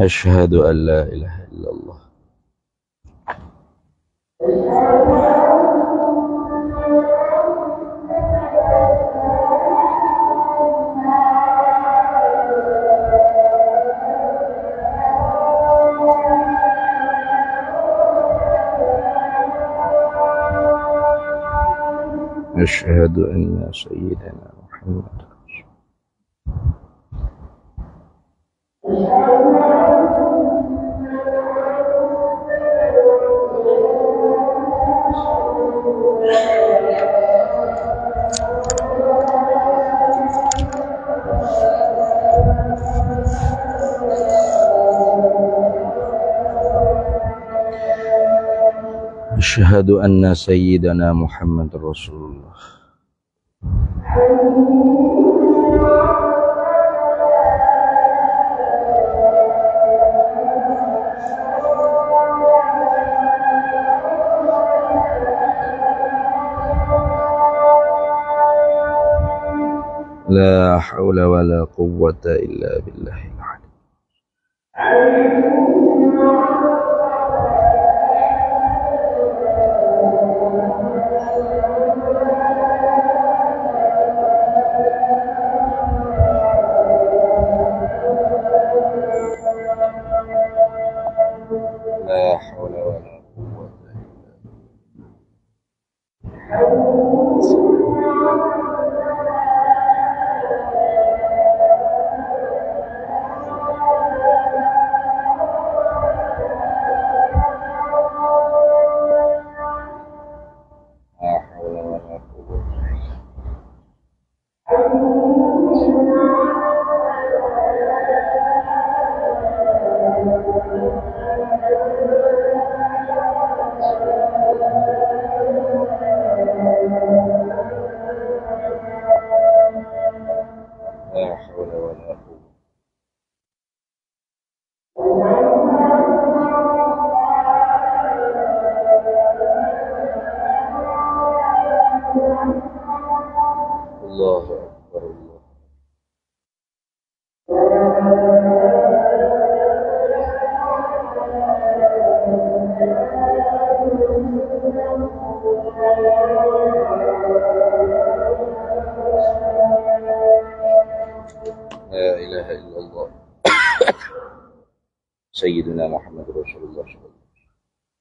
Asyhadu an la ilaha illallah. أشهد أن سيدنا محمد رسول أشهد أن سيدنا محمد رسول الله. لا حول ولا قوة إلا بالله العلي. لا حول ولا قوة لا حول ولا قوة. لا حول ولا قوة. الله أكبر الله. لا إله إلا الله. سيدنا محمد رسول الله صلى الله عليه وسلم.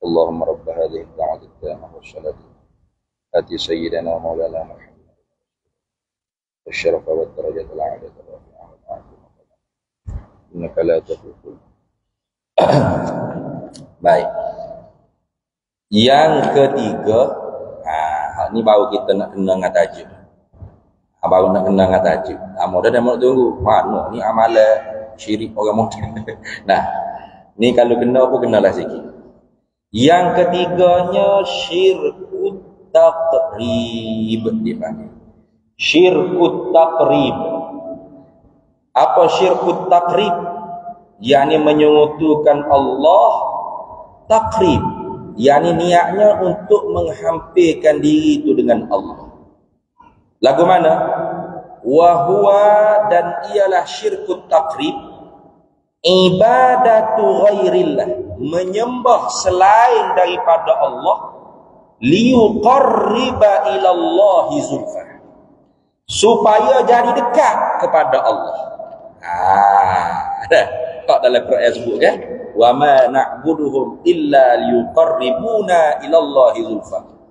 اللهم رب هذه الدعوة التامة والصلاة آتي سيدنا ومولانا محمد الشرف والدرجة العالية الرفيعة والعافية. إنك لا تخلف. Baik. Yang ketiga, ini baru kita nak kena dengan tajuk. Baru nak kena dengan tajuk. Mudah dah mau tunggu. Mana ni amalan syirik orang muda. Nah, ni kalau kena apa kenalah sikit. Yang ketiganya syirkut taqrib dipanggil. Syirkut taqrib. Apa syirkut taqrib? Yakni menyekutukan Allah taqrib. Yakni niatnya untuk menghampirkan diri itu dengan Allah. Lagu mana? Wa huwa, dan ialah syirkut taqrib, ibadatu ghairillah, menyembah selain daripada Allah, liyuqarriba ilallahi zulfa, supaya jadi dekat kepada Allah. Ada tak dalam Quran sebut kan? Wa ma na'buduhum illa liyuqarribuna ilallahi zulfa.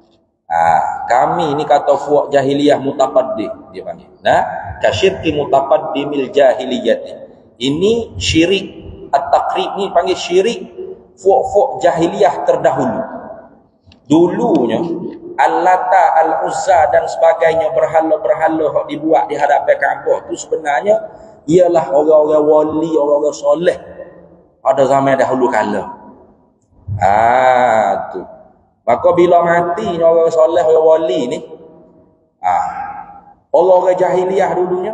Kami ni kata fuak jahiliyah mutaqaddim dia panggil. Nah, kasyirki mutaqaddimil jahiliyati. Ini syirik at-taqrib ni panggil syirik fuak-fuak jahiliyah terdahulu. Dulunya Al-Lata, Al-Uzza dan sebagainya, berhala-berhala yang dibuat di hadapan Kaabah tu sebenarnya ialah orang-orang wali, orang-orang soleh pada zaman dahulu kala. Tu. Maka bila mati orang soleh, orang wali ni, orang-orang jahiliyah dulunya,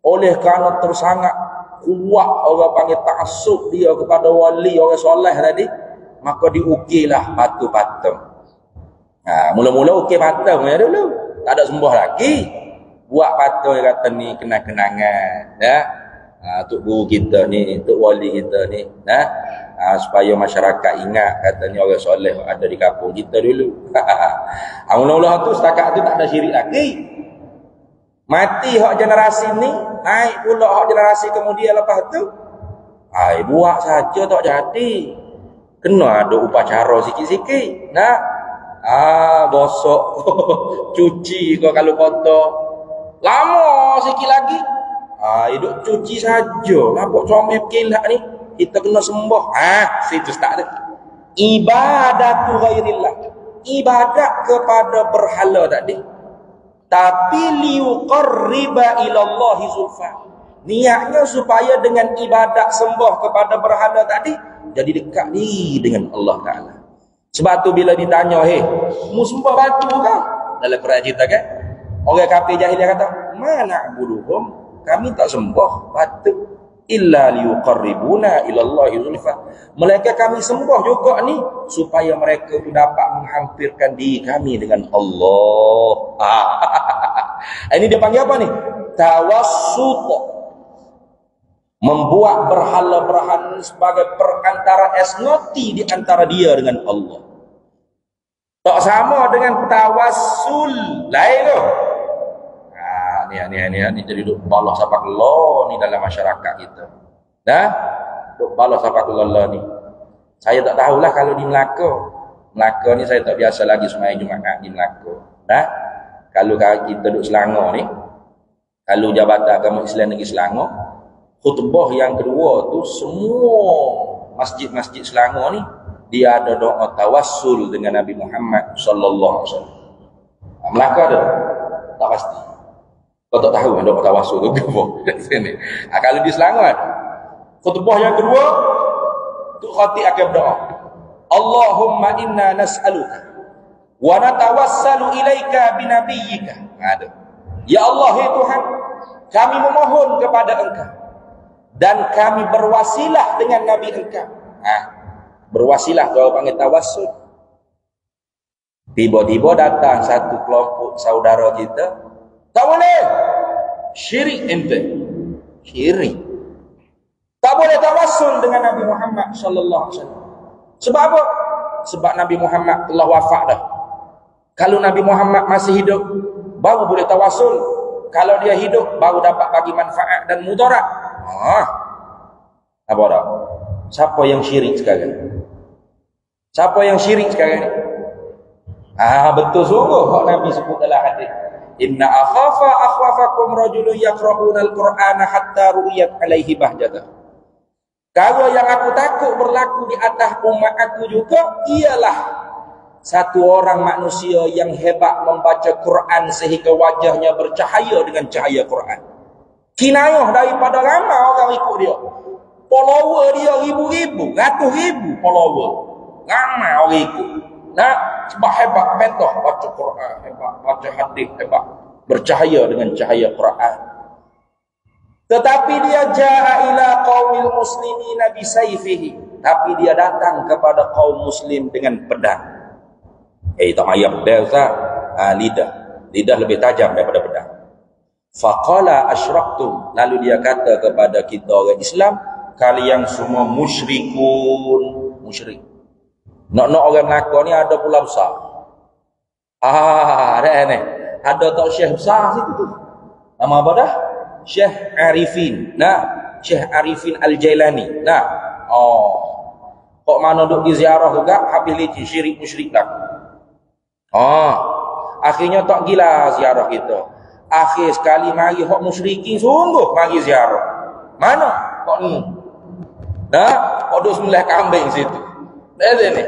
oleh kerana tersangat kuat orang panggil ta'assub dia kepada wali, orang soleh tadi, maka diukirlah patung-patung. Mula-mula ukir patung ya dulu, tak ada sembah lagi. Buat patung yang kata ni kenang-kenangan, ya. Tok guru kita ni, tok wali kita ni, supaya masyarakat ingat katanya orang soleh ada di kampung kita dulu. Mula-mula tu setakat tu tak ada syirik lagi. Mati hak generasi ni, naik pula hak generasi kemudian lepas tu, buat saja tak jadi. Kena ada upacara sikit-sikit. Gosok, cuci kalau kotor. Lama sikit lagi, hidup cuci saja. Nampak comel kilat ni, kita kena sembah. Situ start dia. Ibadatu ghairillah, ibadat kepada berhala tadi, tapi liuqarriba ilallahi zulfa, niatnya supaya dengan ibadat sembah kepada berhala tadi jadi dekat diri dengan Allah Ta'ala. Sebab tu bila ditanya, mu sembah batu kah? Dalam Quran cerita kan, orang kafir jahiliyah kata, ma na'buduhum, kami tak sembah batu illa liyuqarribuna ilallahi zulfa, melainkan kami sembah juga ni supaya mereka tu dapat menghampirkan diri kami dengan Allah. Ini dia panggil apa ni? tawassut, membuat berhala-berhala sebagai perantara esnoti di antara dia dengan Allah. Tak sama dengan tawassul lain tu. Ni jadi duk balas apa Allah ni dalam masyarakat kita. Duk balas apa Allah ni. Saya tak tahulah kalau di Melaka. Melaka ni saya tak biasa lagi sembahyang Jumaat di Melaka. Kalau kita duduk Selangor ni, kalau Jabatan Agama Islam Negeri Selangor, khutbah yang kedua tu semua masjid-masjid Selangor ni dia ada doa tawassul dengan Nabi Muhammad sallallahu alaihi wasallam. Melaka ada? Tak pasti. Kau tak tahu doa tawassul tu apa kat sini. Kalau di Selangor ada. Khutbah yang kedua tu khatib akan berdoa. Allahumma inna nas'aluka wa natawassalu ilaika binabiyyika. Ada. Ya Allah, ya Tuhan, kami memohon kepada Engkau dan kami berwasilah dengan Nabi Engkau. Berwasilah tu panggil tawassul. Tiba-tiba datang satu kelompok saudara kita, tak boleh. Syirik ente. Syirik. Tak boleh tawassul dengan Nabi Muhammad sallallahu alaihi wasallam. Sebab apa? Sebab Nabi Muhammad telah wafat dah. Kalau Nabi Muhammad masih hidup, baru boleh tawassul. Kalau dia hidup, baru dapat bagi manfaat dan mudarat. Apa dah? Siapa yang syirik sekarang? Siapa yang syirik sekarang ni? Betul sungguh hak Nabi sebut dalam hadis. Inna akhwafakum rajulun yaqra'una al-Qur'ana hatta ru'iyat alaihi bahjatah. Kalau yang aku takut berlaku di atas umat aku juga ialah satu orang manusia yang hebat membaca Quran sehingga wajahnya bercahaya dengan cahaya Quran. Kinayah daripada ramai orang ikut dia. Follower dia ribu-ribu, ratus ribu follower. Ramai orang ikut. Sebab hebat petah baca Quran, hebat baca hadis, hebat bercahaya dengan cahaya Quran. Tetapi dia ja'a ila qaumil muslimina bisayfihi, tapi dia datang kepada kaum muslim dengan pedang. Tak payah pedang Ustaz. Lidah lebih tajam daripada pedang. Faqala asyraktum, lalu dia kata kepada kita orang Islam, kalian semua musyrikun. Musyrik. Nak orang Melaka ni ada pula besar. Ada ni. Ada tak syekh besar situ tu. Nama apa dah? Syekh Arifin. Syekh Arifin Al-Jailani. Kok mana duk di ziarah juga habis licin syirik musyrik dah. Akhirnya tak gila ziarah kita. Akhir sekali mari hok musyrikin sungguh mari ziarah. Mana kok ni? Kok duk sembelih kambing situ. Ni.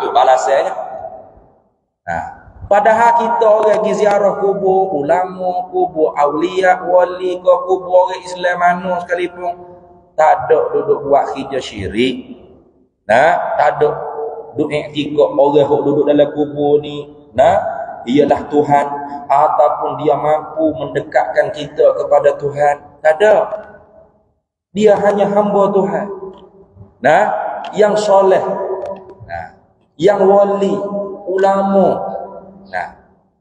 Tu balasannya. Padahal kita orang pergi ziarah kubur ulama, kubur awliya, wali, kubur orang Islam mana sekalipun, tak ada duduk buat kerja syirik. Tak ada duduk iktikad orang yang duduk dalam kubur ni, ialah Tuhan ataupun dia mampu mendekatkan kita kepada Tuhan. Tak ada. Dia hanya hamba Tuhan. Yang soleh, yang wali, ulama.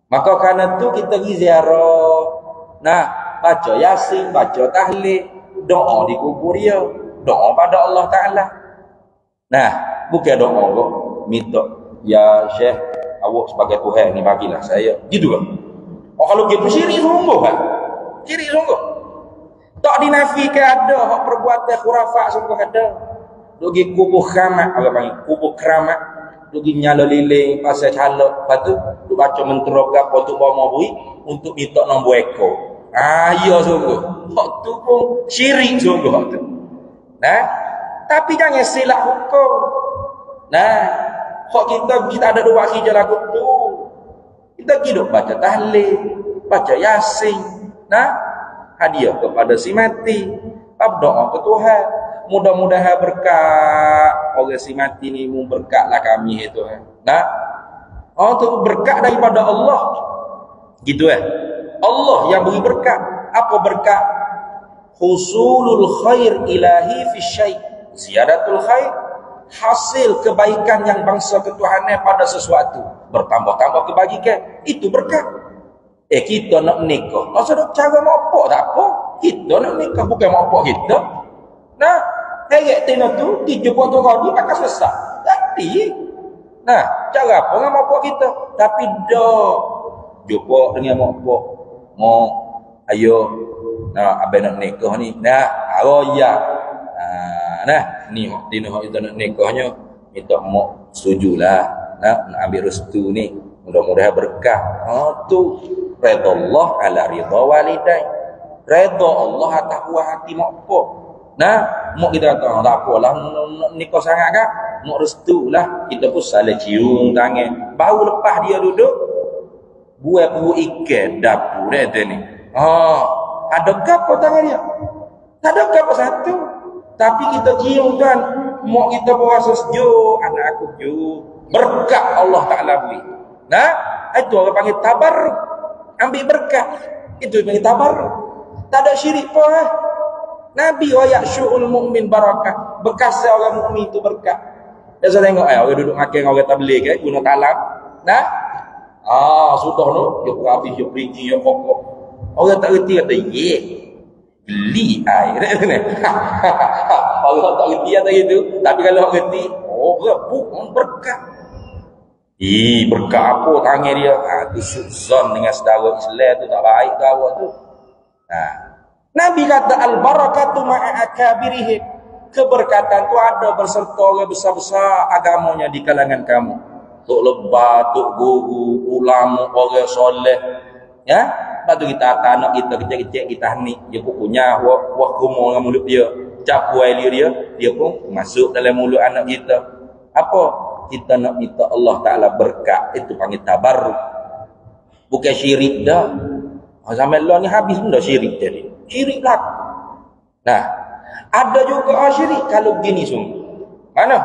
Maka kerana tu kita pergi ziarah, baca Yasin, baca tahlil, doa di kubur dia, doa pada Allah Ta'ala. Bukan doa kok minta, ya Syekh, awak sebagai Tuhan ni bagilah saya. Gitu kan? Kalau gitu syirik sungguh kan? Syirik sungguh. Tak dinafikan ada hak perbuatan khurafat sungguh ada. Pergi kubur keramat, orang panggil kubur keramat. Pergi nyala lilin pasal calak, lepas tu duk baca mentera berapa tu bawa bui untuk minta nombor ekor. Ya sungguh. Hak tu pun syirik sungguh hak tu. Tapi jangan silap hukum. Hak kita ada dua kerja lagu tu. Kita hidup baca tahlil, baca Yasin, hadiah kepada si mati, berdoa ke Tuhan. Mudah-mudahan berkat orang si mati ni, berkatlah kami itu. Tu berkat daripada Allah. Gitu Allah yang beri berkat. Apa berkat? Husulul khair ilahi fi syai'. Ziyadatul khair, hasil kebaikan yang bangsa ketuhanan pada sesuatu. Bertambah-tambah kebajikan. Itu berkat. Kita nak nikah. Masa ada cara mopok tak apa. Kita nak nikah bukan mopok kita. Nah, heret tino tu dijumpa tu kau ni pakai selesai. Jadi, nah, cara apa dengan mopok kita? Tapi dah jumpa dengan mopok. Mau ayo nah abang nak nikah ni. Nah, roya. Nah, ni tino kita nak nikahnya minta mak setujulah. Nah, nak ambil restu ni. Mudah-mudahan berkah. Tu redha Allah ala ridha walidain. Redha Allah atas puas hati mak pak. Nah, mak kita kata tak apalah nikah sangat kan. Mak restulah. Kita pun salah cium tangan. Baru lepas dia duduk buat perut ikan dapur dia ni. Ada apa tangan dia? Tak ada apa satu. Tapi kita cium kan. Mak kita pun rasa sejuk. Anak aku sejuk. Berkat Allah Ta'ala beri. Nah, itu orang panggil tabarruk. Ambil berkat. Itu panggil tabarruk. Tak ada syirik pun. Nabi wa ya'syu'ul mu'min barakah. Bekas orang mukmin itu berkat. Ya saya tengok orang duduk makan orang tabligh ke guna talam. Nah. Sudah tu, dia habis dia pergi dia pokok. Orang tak reti kata, "Ye. Beli air." Orang tak reti kata gitu, tapi kalau orang reti, bukan berkat. Berkat apa tangan dia? Tu suzon dengan saudara Islam tu tak baik ke awak tu. Nabi kata al-barakatu ma'a akabirihim. Keberkatan tu ada berserta orang besar-besar agamanya di kalangan kamu. Tok lebah, tok guru, ulama, orang soleh. Ya? Lepas tu kita anak kita kecil-kecil kita ni, dia pun punya wah kumur dengan mulut dia. Capu air dia pun masuk dalam mulut anak kita. Apa? Kita nak minta Allah Ta'ala berkat. Itu panggil tabarruk. Bukan syirik dah. Zaman Allah ni habis pun dah syirik jadi. Syirik lah. Nah, ada juga syirik kalau begini sungguh. Mana?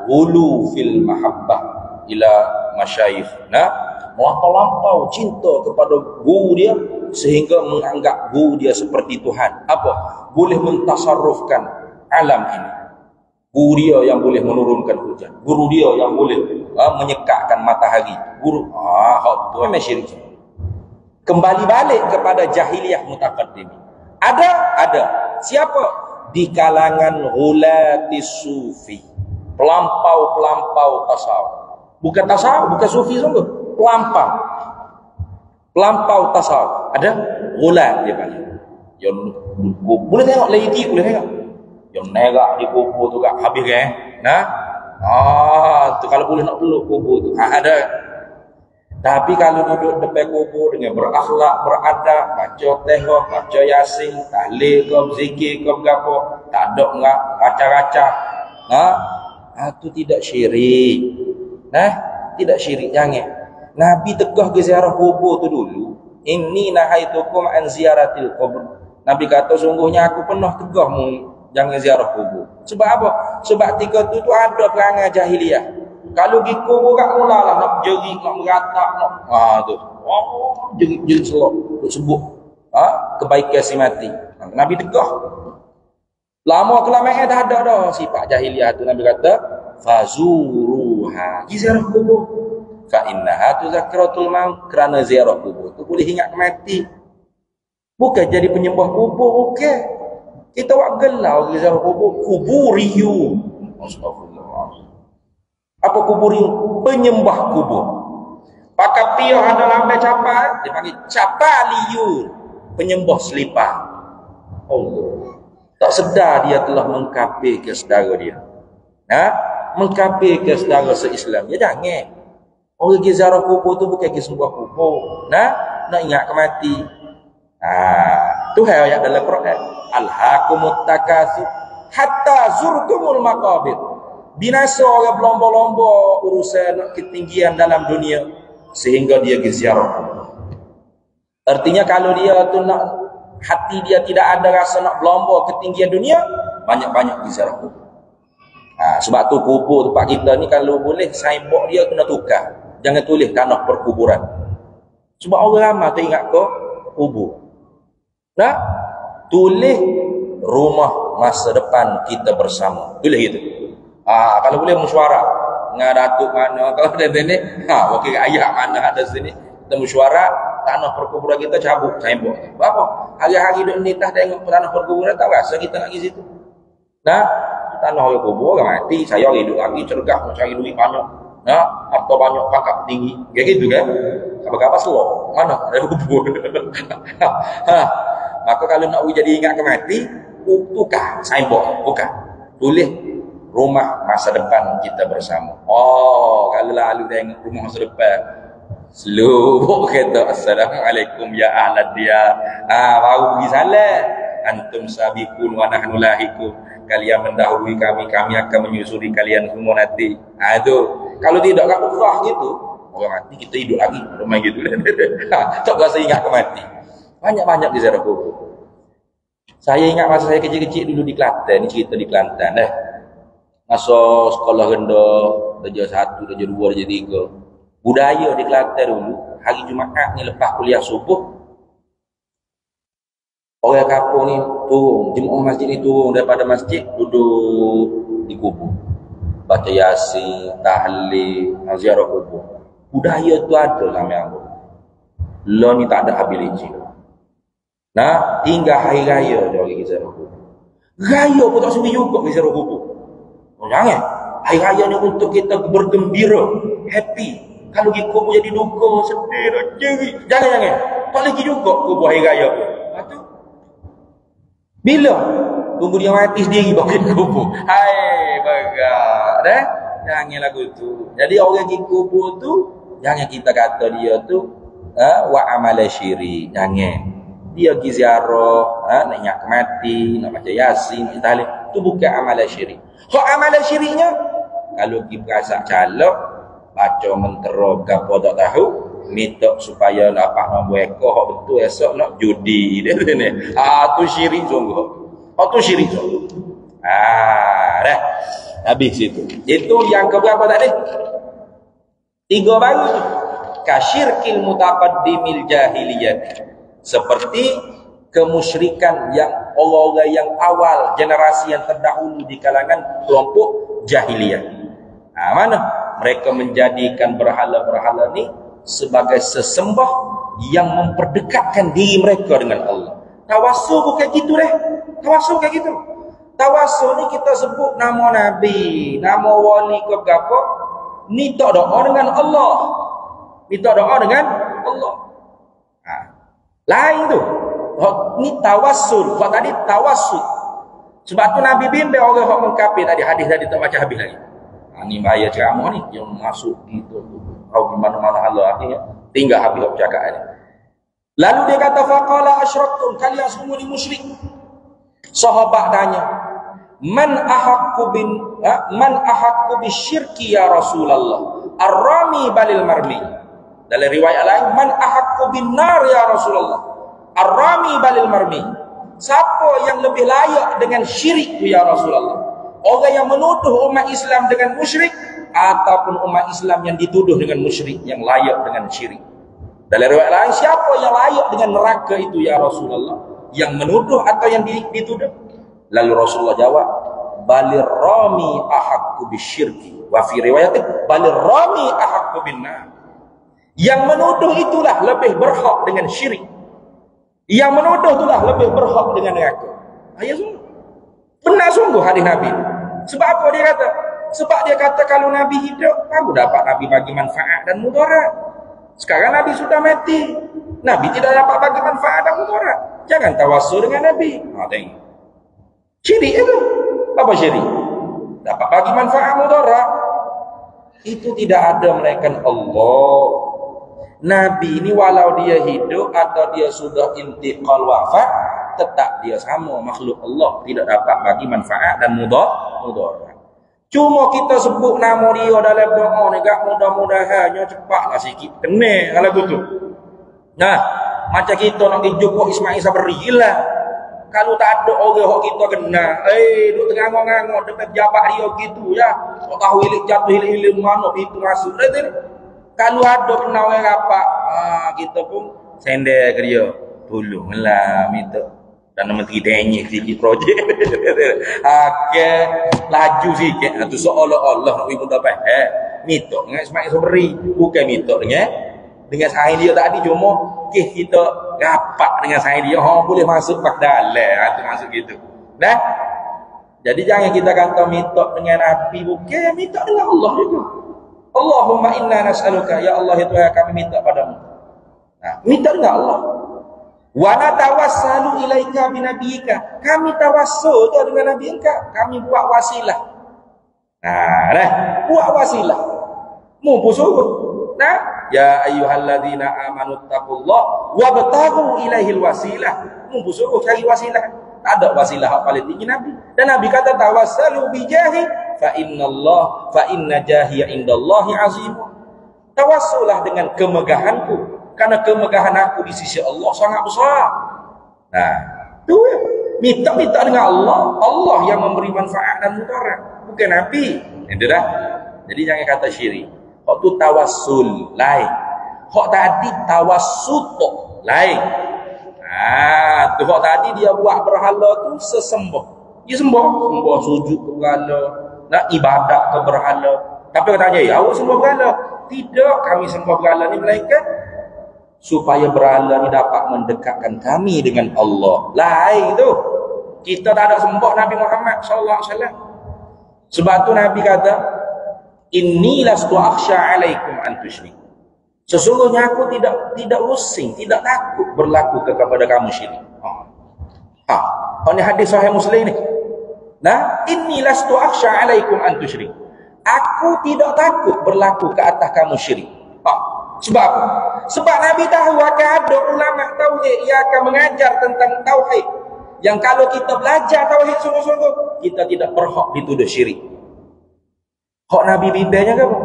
Ghulu fil mahabbah ila masyayikh. Nah, melampau cinta kepada guru dia sehingga menganggap guru dia seperti Tuhan. Apa? Boleh mentasarrufkan alam ini. Guru dia yang boleh menurunkan hujan. Guru dia yang boleh menyekakkan matahari. Guru, itu memang syirik. Kembali balik kepada jahiliyah mutaqaddim. Ada. Siapa? Di kalangan ghulatis sufi. Pelampau tasawuf. Bukan tasawuf, bukan sufi sungguh. Pelampau tasawuf. Ada ghulat dia panggil. Yang boleh tengok lagi, boleh tengok. Yang nerak di kubur tu kat habis kan. Nah. Tu kalau boleh nak peluk kubur tu. Ada. Tapi kalau duduk depan kubur dengan berakhlak, beradab, baca tehah, baca yasin, tahlil ke, zikir ke, apa, tak ada enggak raca-raca. Itu tidak syirik. Tidak syirik, jangan. Nabi tegah ke ziarah kubur tu dulu. Inni nahaitukum an ziyaratil kubur. Nabi kata sungguhnya aku pernah tegahmu jangan ziarah kubur. Sebab apa? Sebab ketika tu ada perangai jahiliyah. Kalau pergi kubur kat mulalah nak jerit, nak meratak, nak tu. Jerit selok, duk sebut kebaikan si mati. Nabi tegah. Lama kelamaan dah ada dah sifat jahiliyah tu. Nabi kata fazuruha. Ziarah kubur. Fa innaha tuzakkiratul maut. Kerana ziarah kubur tu boleh ingat mati. Bukan jadi penyembah kubur, okey. Kita buat gelar ziarah kubur, kuburiyun. Astagfirullah. Apa kuburiyun? Penyembah kubur. Pakat dia ada lambai capai, dia panggil capaliyun. Penyembah selipar. Allah. Tak sedar dia telah mengkafirkan saudara dia. Mengkafirkan saudara se-Islam. Ya jangan. Orang pergi ziarah kubur tu bukan pergi sembah kubur. Nak ingat kemati. Tuhan ayat dalam Quran. Alhaakumut takatsur hatta zurtumul maqabir. Binasa orang berlomba-lomba urusan ketinggian dalam dunia sehingga dia pergi ziarah kubur. Artinya kalau dia tu nak hati dia tidak ada rasa nak berlomba ketinggian dunia, banyak-banyak pergi ziarah kubur. Sebab tu kubur tempat kita ni kalau boleh signboard dia kena tukar. Jangan tulis tanah perkuburan. Sebab orang ramai teringat ke kubur. Tulis rumah masa depan kita bersama. Tulis gitu. Kalau boleh mesyuarat dengan datuk mana kalau ada ni, wakil ayah mana ada sini, kita mesyuarat tanah perkuburan kita cabut tembok. Apa? Hari-hari duk nitah tengok tanah perkuburan tak rasa kita nak pergi situ. Nah, tanah orang kubur orang mati, saya hidup lagi cergah nak cari duit banyak. Nah, harta banyak pangkat tinggi. Kayak gitu kan? Apa-apa slow. Mana ada kubur. Maka kalau nak jadi ingat ke mati, tukar signboard, bukan. Tulis rumah masa depan kita bersama. Oh, kalau lalu tengok rumah masa depan, seluruh kata assalamualaikum ya ahlad dia. Baru pergi salat. Antum sabiqun wa nahnu lahiqun. Kalian mendahului kami, kami akan menyusuri kalian semua nanti. Itu. Kalau tidak kat ukhrah gitu, orang mati kita hidup lagi. Rumah gitu. Tak rasa ingat ke mati. Banyak-banyak di ziarah kubur. Saya ingat masa saya kecil-kecil dulu di Kelantan, ni cerita di Kelantan masa sekolah rendah, darjah 1, darjah 2, darjah 3. Budaya di Kelantan dulu, hari Jumaat ni lepas kuliah subuh, orang kampung ni turun, jemaah masjid ni turun daripada masjid, duduk di kubur. Baca Yasin, tahlil, ziarah kubur. Budaya tu ada sampai aku. Lo ni tak ada habis licin. Nah, tinggal hari raya dia pergi ziarah kubur. Raya pun tak sendiri juga pergi ziarah kubur. Jangan. Hari raya ni untuk kita bergembira, happy. Kalau pergi kubur jadi duka, sedih, jerit. Jangan. Tak lagi juga kubur hari raya pun. Lepas bila? Tunggu dia mati sendiri baru pergi kubur. Hai, bagak. Dah? Jangan lagu tu. Jadi orang pergi kubur tu, jangan kita kata dia tu wa amala syirik. Jangan. Dia pergi ziarah, nak ingat mati, nak baca Yasin, tahlil, tu bukan amalan syirik. Hak amalan syiriknya, kalau pergi berasak calak, baca mentera gapo tak tahu, minta supaya dapat nombor ekor, hak betul esok nak judi. Tu syirik sungguh. Tu syirik sungguh. Dah. Habis situ. Itu yang keberapa tadi? 3 baru tu. Kasyirkil mutaqaddimil jahiliyah. Seperti kemusyrikan yang orang-orang yang awal, generasi yang terdahulu di kalangan kelompok jahiliyah. Mana? Mereka menjadikan berhala-berhala ni sebagai sesembah yang memperdekatkan diri mereka dengan Allah. Tawassul bukan gitu deh. Tawassul kayak gitu. Tawassul ni kita sebut nama Nabi, nama wali ke apa? Ni tak doa dengan Allah. Ni tak doa dengan Allah. Lain tu. Ni tawassul. Kalau tadi tawassul. Sebab tu Nabi bimbing orang yang mengkafir tadi. Hadis tadi tak baca habis lagi. Ni bahaya ceramah ni. Yang masuk gitu. Tahu di mana-mana Allah. Akhirnya tinggal habis percakapan ni. Lalu dia kata, faqala asyraktum. Kalian semua ni musyrik. Sahabat tanya, Man ahaqqu bisyirki ya Rasulullah? Ar-rami balil marmi. Dalam riwayat lain, man ahaqqu bin nar ya Rasulullah? Ar-rami balil marmi. Siapa yang lebih layak dengan syirik tu ya Rasulullah? Orang yang menuduh umat Islam dengan musyrik, ataupun umat Islam yang dituduh dengan musyrik, yang layak dengan syirik? Dalam riwayat lain, siapa yang layak dengan neraka itu ya Rasulullah? Yang menuduh atau yang dituduh? Lalu Rasulullah jawab, balir rami ahaqqu bisyirki. Wa fi riwayatin, balir rami ahaqqu bin nar. Yang menuduh itulah lebih berhak dengan syirik. Yang menuduh itulah lebih berhak dengan neraka. Ya sungguh. Benar sungguh hadis Nabi. Sebab apa dia kata? Sebab dia kata kalau Nabi hidup, baru dapat Nabi bagi manfaat dan mudarat. Sekarang Nabi sudah mati. Nabi tidak dapat bagi manfaat dan mudarat. Jangan tawassul dengan Nabi. Tengok. Syirik itu. Apa syirik? Dapat bagi manfaat mudarat. Itu tidak ada melainkan Allah. Nabi ini walau dia hidup atau dia sudah intiqal wafat, tetap dia sama makhluk Allah, tidak dapat bagi manfaat dan mudarat. Cuma kita sebut nama dia dalam doa ni, gak mudah-mudahannya cepatlah sikit kena kalau betul. Nah, macam kita nak pergi jumpa Ismail Sabri lah. Kalau tak ada orang yang kita kenal, duk tengah-tengah depan pejabat dia gitu ya. Tak tahu hilik jatuh hilik mana itu masuk. Kalau ada kenal orang rapat, kita pun sendal ke dia. Tolonglah minta. Dan menteri denyek sikit projek. Laju sikit. Itu seolah-olah nak minta faham. Minta dengan Ismail Sabri. Bukan minta dengan Dengan saing dia tadi cuma kita rapat dengan saing dia, boleh masuk pak dalam. Itu maksud gitu. Dah. Jadi jangan kita kata minta dengan Nabi, bukan minta dengan Allah juga. Allahumma inna nas'aluka, ya Allah itu yang kami minta padamu. Nah, minta dengan Allah. Wa natawassalu ilaika binabiyika. Kami tawassul je dengan nabi engkau. Kami buat wasilah. Nah, dah, buat wasilah. Mu suruh. Nah, ya ayyuhalladzina amanu taqullaha wabtaghu ilaihil wasilah. Mu suruh cari wasilah. Tak ada wasilah hak paling tinggi Nabi. Dan Nabi kata tawassalu bijahi fa inna jahiya indallahi azim. Tawassulah dengan kemegahanku, karena kemegahan aku di sisi Allah sangat besar. Nah, tu ya. Minta dengan Allah. Allah yang memberi manfaat dan mudarat, bukan Nabi. Itu dah. Jadi jangan kata syirik. Hak tu tawassul lain. Hak tadi tawassut lain. Tu hak tadi dia buat berhala tu sesembah. Dia sembah sujud ke berhala, nak ibadat ke berhala. Tapi kata tanya, awak sembah berhala? Tidak, kami sembah berhala ni melainkan supaya berhala ni dapat mendekatkan kami dengan Allah. Lain tu. Kita tak ada sembah Nabi Muhammad sallallahu alaihi wasallam. Sebab tu Nabi kata, inni lastu akhsha alaikum an tusyriku. Sesungguhnya aku tidak pusing, tidak takut berlaku kepada kamu syirik. Ini hadis sahih Muslim ni. Nah, inni lastu akhsha alaikum an tusyrik. Aku tidak takut berlaku ke atas kamu syirik. Sebab apa? Sebab Nabi tahu akan ada ulama tauhid yang akan mengajar tentang tauhid. Yang kalau kita belajar tauhid sungguh-sungguh, kita tidak berhak dituduh syirik. Hak Nabi bimbangnya apa?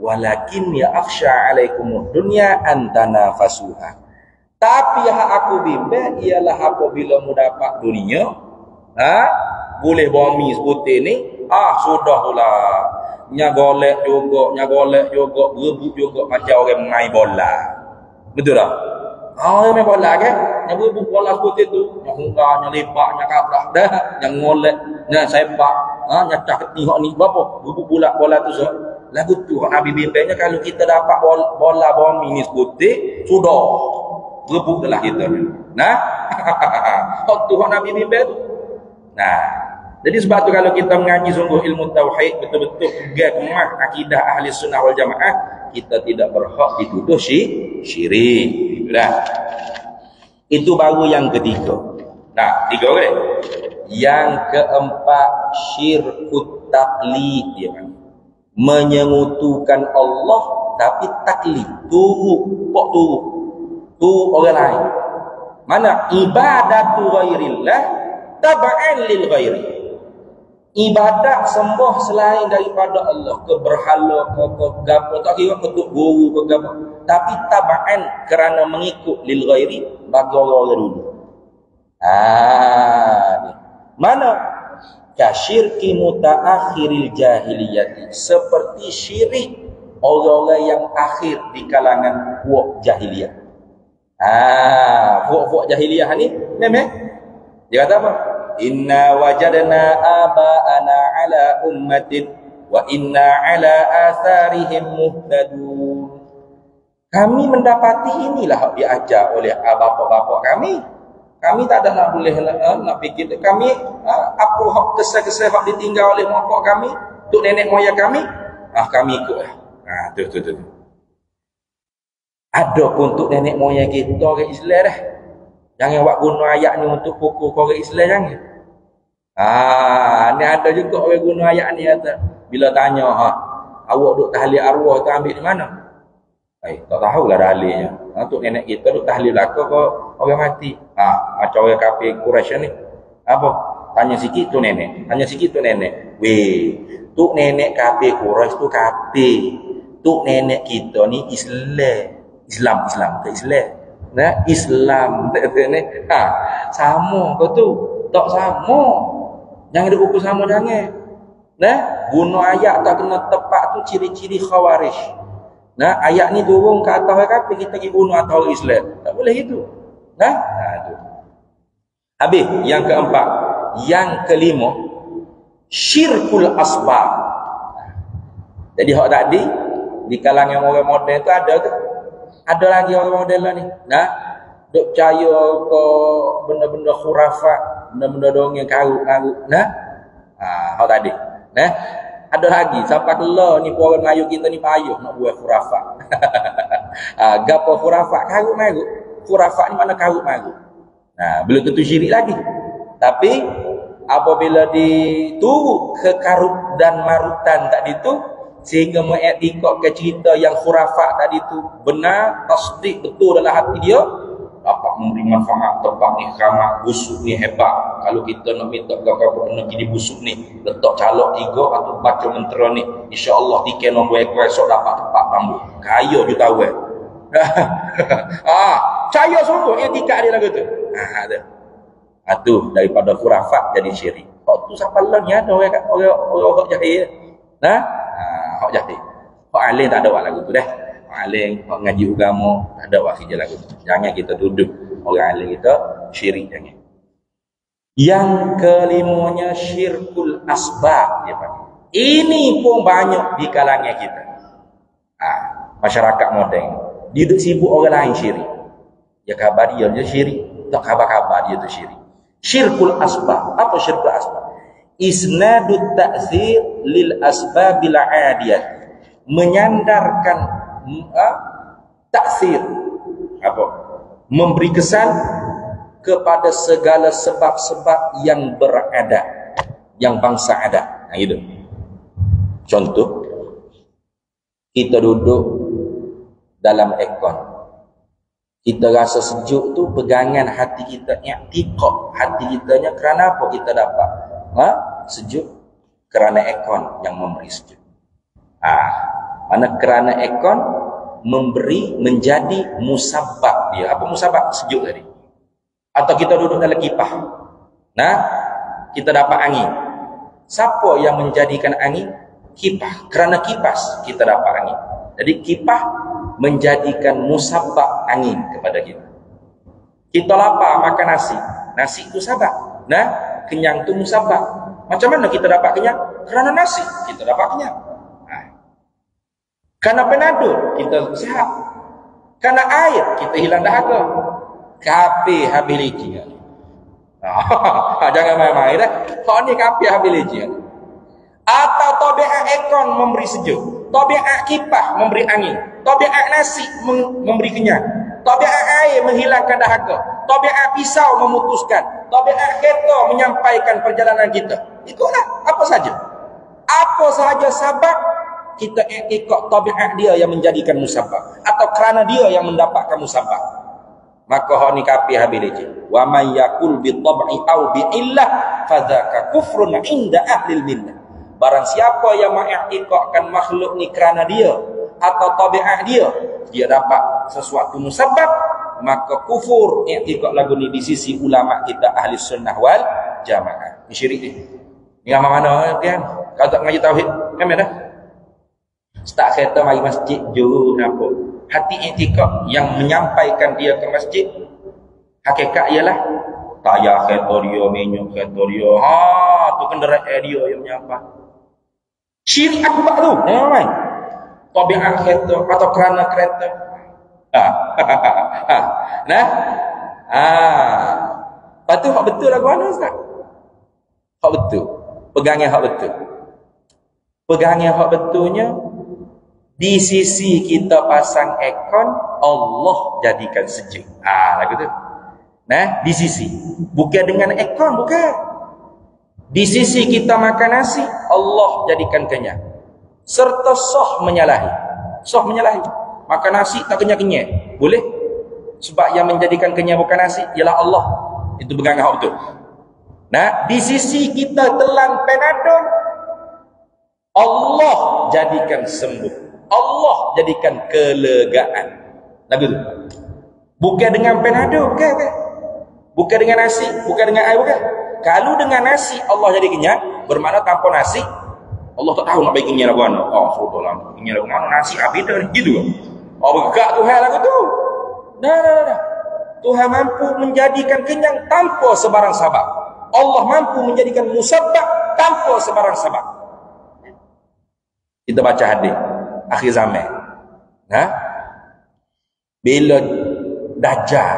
Walakin ya akhsha alaikumud dunya antana fasuha. Tapi yang aku bimbang ialah apabila mu dapat dunia, boleh bumi seperti ni, sudahlah. Nya golek juga, berebut juga macam orang main bola. Betul tak? Orang main bola kan? Yang berebut bola seperti tu, yang hunggar, yang lepak, yang kaplak dah, yang ngolek, yang sepak, yang cak tengok ni berapa? Berebut bola tu so. Lagu tu Nabi bimbangnya kalau kita dapat bola bumi ni seperti sudah berebut adalah kita. Nah, tu Nabi bimbang tu. Nah, jadi sebab tu kalau kita mengaji sungguh ilmu tauhid betul-betul pegang kemah akidah ahli sunnah wal jamaah, kita tidak berhak dituduh syirik. Itulah. Itu baru yang ketiga. Nah, tiga kan? Yang keempat syirkut taklid dia kan. Menyengutukan Allah tapi taklid, tu orang lain. Mana ibadatu ghairillah tab'an lil ghairi. Ibadat sembah selain daripada Allah, ke berhala, ke gapo, tak kira bentuk guru ke gapo, tapi tab'an kerana mengikut lil ghairi bagi orang dulu. Mana kasyirki mutaakhiril jahiliyati, seperti syirik orang-orang yang akhir di kalangan puak jahiliyah. Puak jahiliyah ni memang dia kata apa? Inna wajadna aba'ana ala ummatin wa inna ala atharihim muhtadun. Kami mendapati inilah yang diajar oleh bapa-bapa kami. Kami tak ada nak boleh nak fikir kami apa hak kesal-kesal hak ditinggal oleh mak bapak kami, tok nenek moyang kami, kami ikutlah. Tu. Ada pun tok nenek moyang kita orang Islam dah. Jangan buat guna ayat ni untuk pukul orang Islam jangan. Ni ada juga orang guna ayat ni kata bila tanya awak duk tahlil arwah tu ambil di mana? Tak tahulah dalilnya. Tok nenek kita duk tahlil belaka ke orang mati. Macam orang kafir Quraisy ni. Apa? Tanya sikit tu nenek. Tok nenek kafir Quraisy tu kafir. Tok nenek kita ni Islam ke Islam? Nah, Islam tak ni. Sama kau tu. Tak sama. Jangan diukur sama jangan. Nah, guna ayat tak kena tepat tu ciri-ciri khawarij. Nah, ayat ni turun ke atas orang kafir, kita pergi bunuh atas orang Islam. Tak boleh itu. Nah, tu. Habis yang keempat, yang kelima, syirkul asbab. Jadi hak tadi di kalangan orang moden tu ada tu. Ada lagi orang moden lah ni. Nah, duk percaya ke benda-benda khurafat, benda-benda dongeng karut-karut. Nah, hak tadi. Nah, ada lagi sampai kelah ni orang Melayu kita ni payah nak buat khurafat. Gapo khurafat karut marut. Khurafat ni mana karut marut. Nah, belum tentu syirik lagi. Tapi apabila diturut ke karut dan marutan tadi tu, sehingga mengiktikad ke cerita yang khurafat tadi tu benar, tasdik betul dalam hati dia, dapat memberi manfaat, tempat ni keramat, busuk ni hebat. Kalau kita nak minta apa kena pergi busuk ni, letak calok 3 atau baca mentera ni, insya-Allah tiket nombor ekor esok dapat tempat bambu. Kaya juta orang. Percaya sungguh etika dia lagu tu. Ada. Tu daripada khurafat jadi syirik. Hak tu sampai lagi ada orang jahil. Nah, hak jahil. Hak alim tak ada lagu tu dah. Hak alim, hak ngaji agama tak ada kerja lagu tu. Jangan kita duduk orang alim kita syirik jangan. Yang kelimanya syirkul asbab dia panggil. Ini pun banyak di kalangan kita. Masyarakat moden. Dia duduk sibuk orang lain syirik. Ya khabar dia syirik, tak khabar dia tu syirik. Syirkul asbab. Apa syirkul asbab? Isnadut ta'zir lil asbabil adiyah. Menyandarkan ta'zir. Apa? Memberi kesan kepada segala sebab-sebab yang berada, yang bangsa ada. Nah gitu. Contoh, kita duduk dalam aircon. Kita rasa sejuk tu pegangan hati kita, i'tiqad hati kitanya. Kerana apa kita dapat sejuk? Kerana aircon yang memberi sejuk. Mana kerana aircon memberi menjadi musabab dia. Apa musabab? Sejuk tadi. Atau kita duduk dalam kipas. Nah, kita dapat angin. Siapa yang menjadikan angin? Kipas. Kerana kipas kita dapat angin. Jadi kipas menjadikan musabab angin kepada kita. Kita lapar makan nasi. Nasi itu sabab. Nah, kenyang itu musabab. Macam mana kita dapat kenyang? Kerana nasi kita dapat kenyang. Kerana penadul kita sihat. Kerana air kita hilang dahaga. Kape habis leceh. Jangan main-main dah. Kau ni kape habis leceh. Atau tabiat aircon memberi sejuk, tabiat kipas memberi angin, tabiat nasi memberi kenyang, tabiat air menghilangkan dahaga, tabiat pisau memutuskan, tabiat kereta menyampaikan perjalanan kita. Itulah apa saja. Apa saja sebab kita ikut tabiat dia yang menjadikan musabab, atau kerana dia yang mendapatkan musabab. Maka hak ni kafir habis leceh. Wa may yaqul bi tab'i aw bi illah fadzaka kufrun 'inda ahli millah. Barang siapa yang mengiktikadkan makhluk ni kerana dia atau tabiat dia dapat sesuatu musabab, maka kufur iktikad lagu ni di sisi ulama kita ahli sunnah wal jamaah. Ini syirik ni. Ni mana kan? Kalau tak mengaji tauhid, kan dah. Start kereta mari masjid jauh apa? Hati iktikad yang menyampaikan dia ke masjid, hakikat ialah tayar kereta dia, minyak kereta dia. Tu kenderaan dia yang menyampai. Syirik akbar tu. Jangan. Tabiat kereta atau kerana kereta. Nah. Lepas tu hak betul lagu mana Ustaz? Hak betul. Pegangnya hak betul. Pegangnya hak betulnya di sisi kita pasang aircon, Allah jadikan sejuk. Lagu tu. Nah, di sisi. Bukan dengan aircon, bukan. Di sisi kita makan nasi, Allah jadikan kenyang. Serta sah menyalahi. Sah menyalahi. Makan nasi tak kenyang-kenyang. Boleh? Sebab yang menjadikan kenyang bukan nasi ialah Allah. Itu pegangan hak betul. Nah, di sisi kita telan Panadol, Allah jadikan sembuh. Allah jadikan kelegaan. Lagu tu. Bukan dengan Panadol, bukan. Bukan dengan nasi, bukan dengan air, bukan. Kalau dengan nasi Allah jadi kenyang, bermakna tanpa nasi Allah tak tahu nak bagi kenyang lagu mana. Sudahlah, kenyang lagu mana nasi habis dah gitu. Bergak Tuhan lagu tu. Dah. Tuhan mampu menjadikan kenyang tanpa sebarang sebab. Allah mampu menjadikan musabab tanpa sebarang sebab. Kita baca hadis akhir zaman. Nah, bila Dajjal,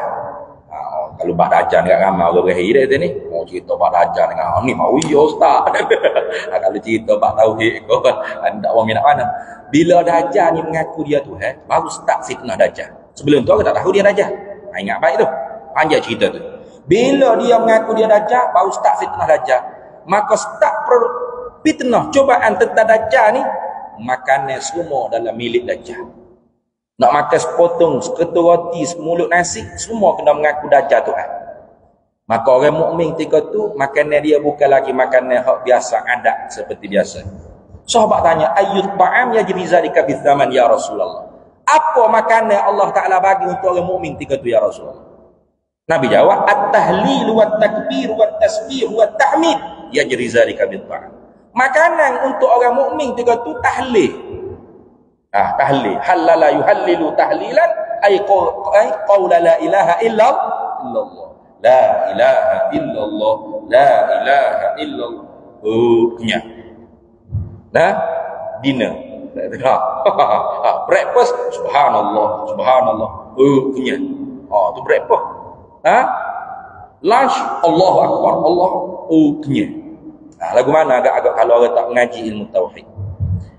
kalau bak Dajjal dekat ramai orang berhir dia ni, mau cerita bak Dajjal dengan ni mau ya ustaz. Kalau cerita bak tauhid kau anda orang minat mana? Bila Dajjal ni mengaku dia Tuhan, baru start fitnah Dajjal. Sebelum tu aku tak tahu dia Dajjal. Ingat baik tu. Panjang cerita tu. Bila dia mengaku dia Dajjal, baru start fitnah Dajjal. Maka start fitnah cobaan tentang Dajjal ni, makanan semua dalam milik Dajjal. Nak makan sepotong, seketul roti, semulut nasi, semua kena mengaku Dajjal Tuhan. Maka orang mukmin ketika tu, makanan dia bukan lagi makanan hak biasa, adat seperti biasa. Sahabat tanya, ayyut ta'am yajri zalika bizaman ya Rasulullah. Apa makanan Allah Ta'ala bagi untuk orang mukmin ketika tu ya Rasulullah? Nabi jawab, at-tahlil wa takbir wa tasbih wa tahmid yajri zalika bitta'am. Makanan untuk orang mukmin ketika tu tahlil. Tahlil, halala yuhallilu tahlilan ay qaula la ilaha illallah. La ilaha illallah, la ilaha illallah. Kenyang. Nah, dinner. Breakfast, subhanallah, subhanallah. Kenyang. Tu breakfast. Lunch, Allahu Akbar, Allah. Kenyang. Lagu mana agak-agak kalau orang tak mengaji ilmu tauhid.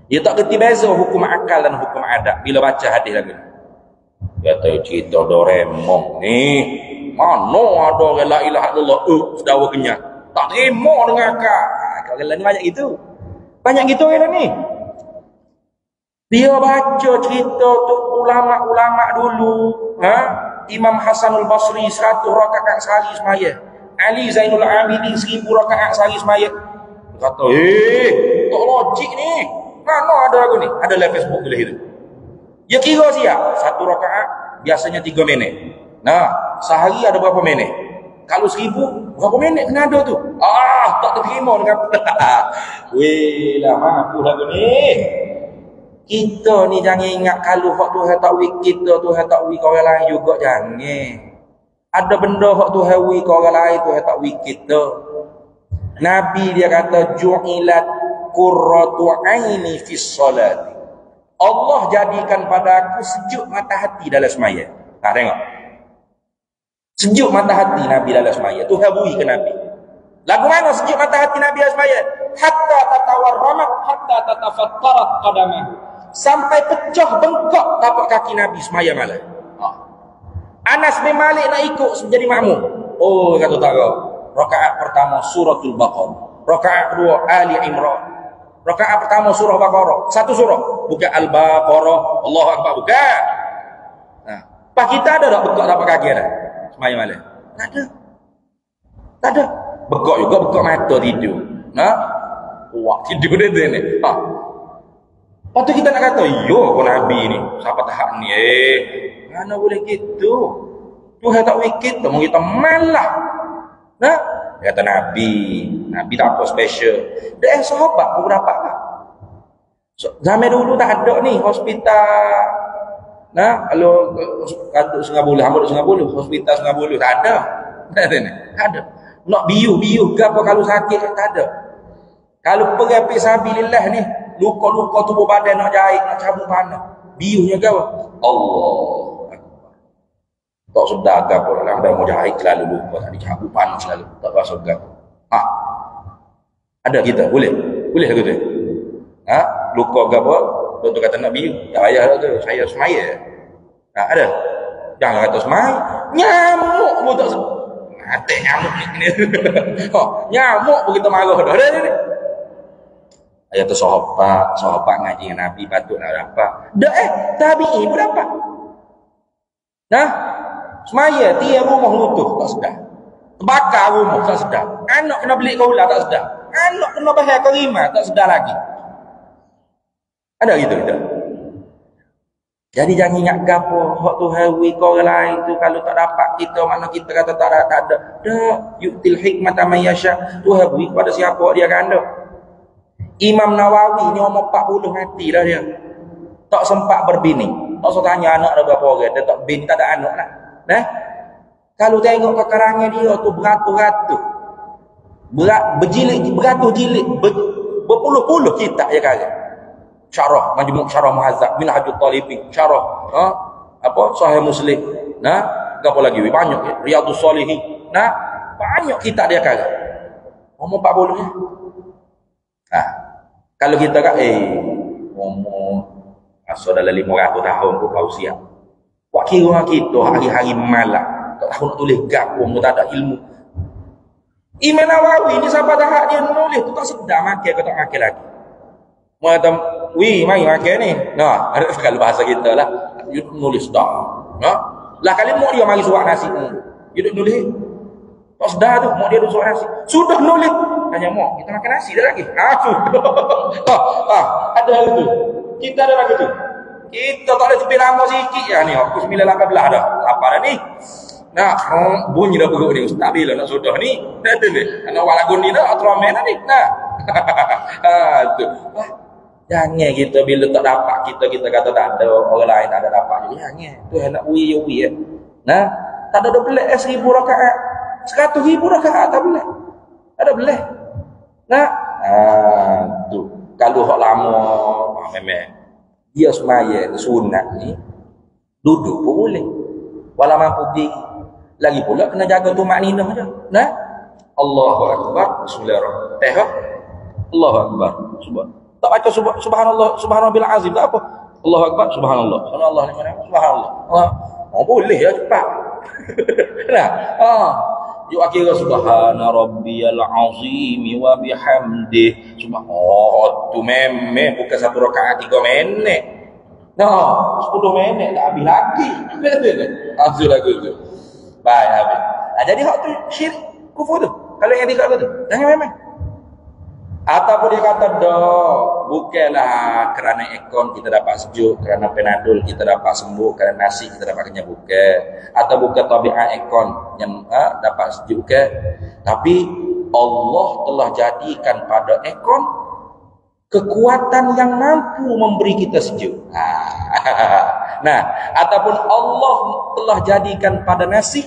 Dia tak kerti beza hukum akal dan hukum adat bila baca hadis lagu ni. Dia tahu cerita Doraemon ni. Mana ada orang la ilaha illallah sedawa kenyang. Tak terima dengan akal. Kalau ni banyak gitu. Banyak gitu orang ni. Dia baca cerita tu ulama-ulama dulu, Imam Hasanul Basri 100 rakaat sehari semaya. Ali Zainul Abidin 1000 rakaat sehari semaya. Dia kata, tak logik ni. Mana ada lagu ni? Ada live Facebook boleh itu. Ya kira siap. 1 rakaat biasanya 3 minit. Nah, sehari ada berapa minit? Kalau 1000, berapa minit kena ada tu? Tak terima dengan weh lah mampu lagu ni. Kita ni jangan ingat kalau hak Tuhan tak wik kita, Tuhan tak wik orang lain juga, jangan. Ada benda hak Tuhan wik orang lain, Tuhan tak wik kita. Nabi dia kata ju'ilat qurratu aini fis salat. Allah jadikan pada aku sejuk mata hati dalam sembahyang. Tengok. Sejuk mata hati Nabi dalam sembahyang. Tuhan beri ke Nabi. Lagu mana sejuk mata hati Nabi dalam sembahyang? Hatta tatawarramat hatta tatafattarat qadamah. Sampai pecah bengkak tapak kaki Nabi sembahyang malam. Anas bin Malik nak ikut menjadi makmum. Kata tak kau. Rakaat pertama suratul Baqarah. Rakaat kedua Ali Imran. Rakaat pertama surah Baqarah. Satu surah. Bukan Al-Baqarah. Allahu Akbar. Bukan. Pak kita ada tak bekak tapak kaki ada? Sembahyang malam. Tak ada. Tak ada. Bekak juga, bekak mata tidur. Wah, tidur dia ni. Lepas tu kita nak kata, yo kau Nabi ni. Siapa tahap ni? Mana boleh gitu? Tuhan tak wikit. Mau kita malah. Dia kata Nabi. Nabi tak apa special. Dia sahabat pun dapat tak? Zaman dulu tak ada ni hospital. Kalau kata Sungabuluh, Hamad Sungabuluh, hospital Sungabuluh tak ada. Tak ada. Nak biuh ke apa kalau sakit tak ada. Kalau pergi fisabilillah ni, luka-luka tubuh badan nak jahit, nak cabut panah. Biuhnya ke apa? Allah. Tak sedar ke apa dalam dah mau jahit selalu luka, tak dicabut panah selalu. Tak rasa ke apa. Ada kita, boleh ke tu? Luka ke apa? Contoh kata nak biuh, tak payah tu, saya semaya. Ada? Jangan kata semaya, nyamuk pun tak sebut. Hati nyamuk ni. Nyamuk pun kita marah dah. Ayat tu sahabat ngaji dengan Nabi patut nak dapat. Tabi'i pun dapat. Semaya tiap rumah runtuh tak sedar. Terbakar rumah tak sedar. Anak kena beli kaulah tak sedar. Anak kena bayar kerima tak sedar lagi. Ada gitu kita. Jadi jangan ingat gapo hak Tuhan wi kau lain tu kalau tak dapat kita mana kita kata tak ada. Dah yu'til hikmata man yasha. Tuhan beri kepada siapa dia akan ada. Imam Nawawi ni umur 40 mati dah dia. Tak sempat berbini. Tak usah tanya anak ada berapa orang. Dia tak bini tak ada anak lah. Kalau tengok kekarangan dia tu beratus-ratus. Beratus jilid. Berpuluh-puluh kitab je karang. syarah Majmu' Syarah Muhazzab, Minhajut Talibin, syarah Sahih Muslim. Nah, apa lagi? Banyak ya. Riyadhus Shalihin. Nah, banyak kita dia kagak. Ngomong 40 ya. Nah, kalau kita kan ngomong asal dalam 500 tahun tu kau siap. Wak kira kita hari-hari malam tak tahu nak tulis gapo, tak ada ilmu. Imam Nawawi ni siapa dah hak dia nulis tu tak sedar makan ke tak makan lagi. Muatam, mari makan ni. Nah, ada kalau bahasa kita lah, you nulis dah. Nah, lah kali mau dia mari suap nasi. You duk nulis. Tak sedar tu, mau dia duk suap nasi. Sudah nulis. Tanya mau, kita makan nasi dah lagi. Sudah. Ada hal tu. Kita ada lagi tu. Kita tak ada tepi lama sikit ya ni. Pukul 9.18 dah. Apa dah ni? Nah, bunyi dah perut ni. Ustaz bila nak sudah ni? Dah tu ni. Anak awak lagu ni dah. Atramen dah ni. Nah. Tu. Jangan kita bila tak dapat kita kata tak ada. Orang lain tak ada dapat. Jadi jangan. Tu yang nak uyi ya. Nah. Tak ada belah 1,000 rakaat. 100,000 rakaat tak boleh. Ada belah. Nah. Tu. Kalau hak lama. Memang. Dia semaya sunat ni duduk pun boleh walau mampu berdiri lagi pula kena jaga tumak ninah je. Nah, Allahu Akbar, bismillahirrahmanirrahim. Allahu Akbar, tak baca subhanallah azim tak apa. Allahu Akbar, subhanallah subhanallah boleh ya cepat. Nah, you kira subhana rabbiyal azim wa bihamdi. Tu memang bukan 1 rakaat 3 minit. Nah, 10 minit tak habis lagi. Azul lagu tu. Baik habis. Jadi hak tu syirik kufur tu. Kalau yang dikata tu, jangan memang. Ataupun dia kata dah, bukanlah kerana ekon kita dapat sejuk, kerana penadol kita dapat sembuh, kerana nasi kita dapat kenyang, bukan. Atau bukan tabiat ekon yang dapat sejuk, bukan. Tapi Allah telah jadikan pada ekon kekuatan yang mampu memberi kita sejuk. Nah, ataupun Allah telah jadikan pada nasi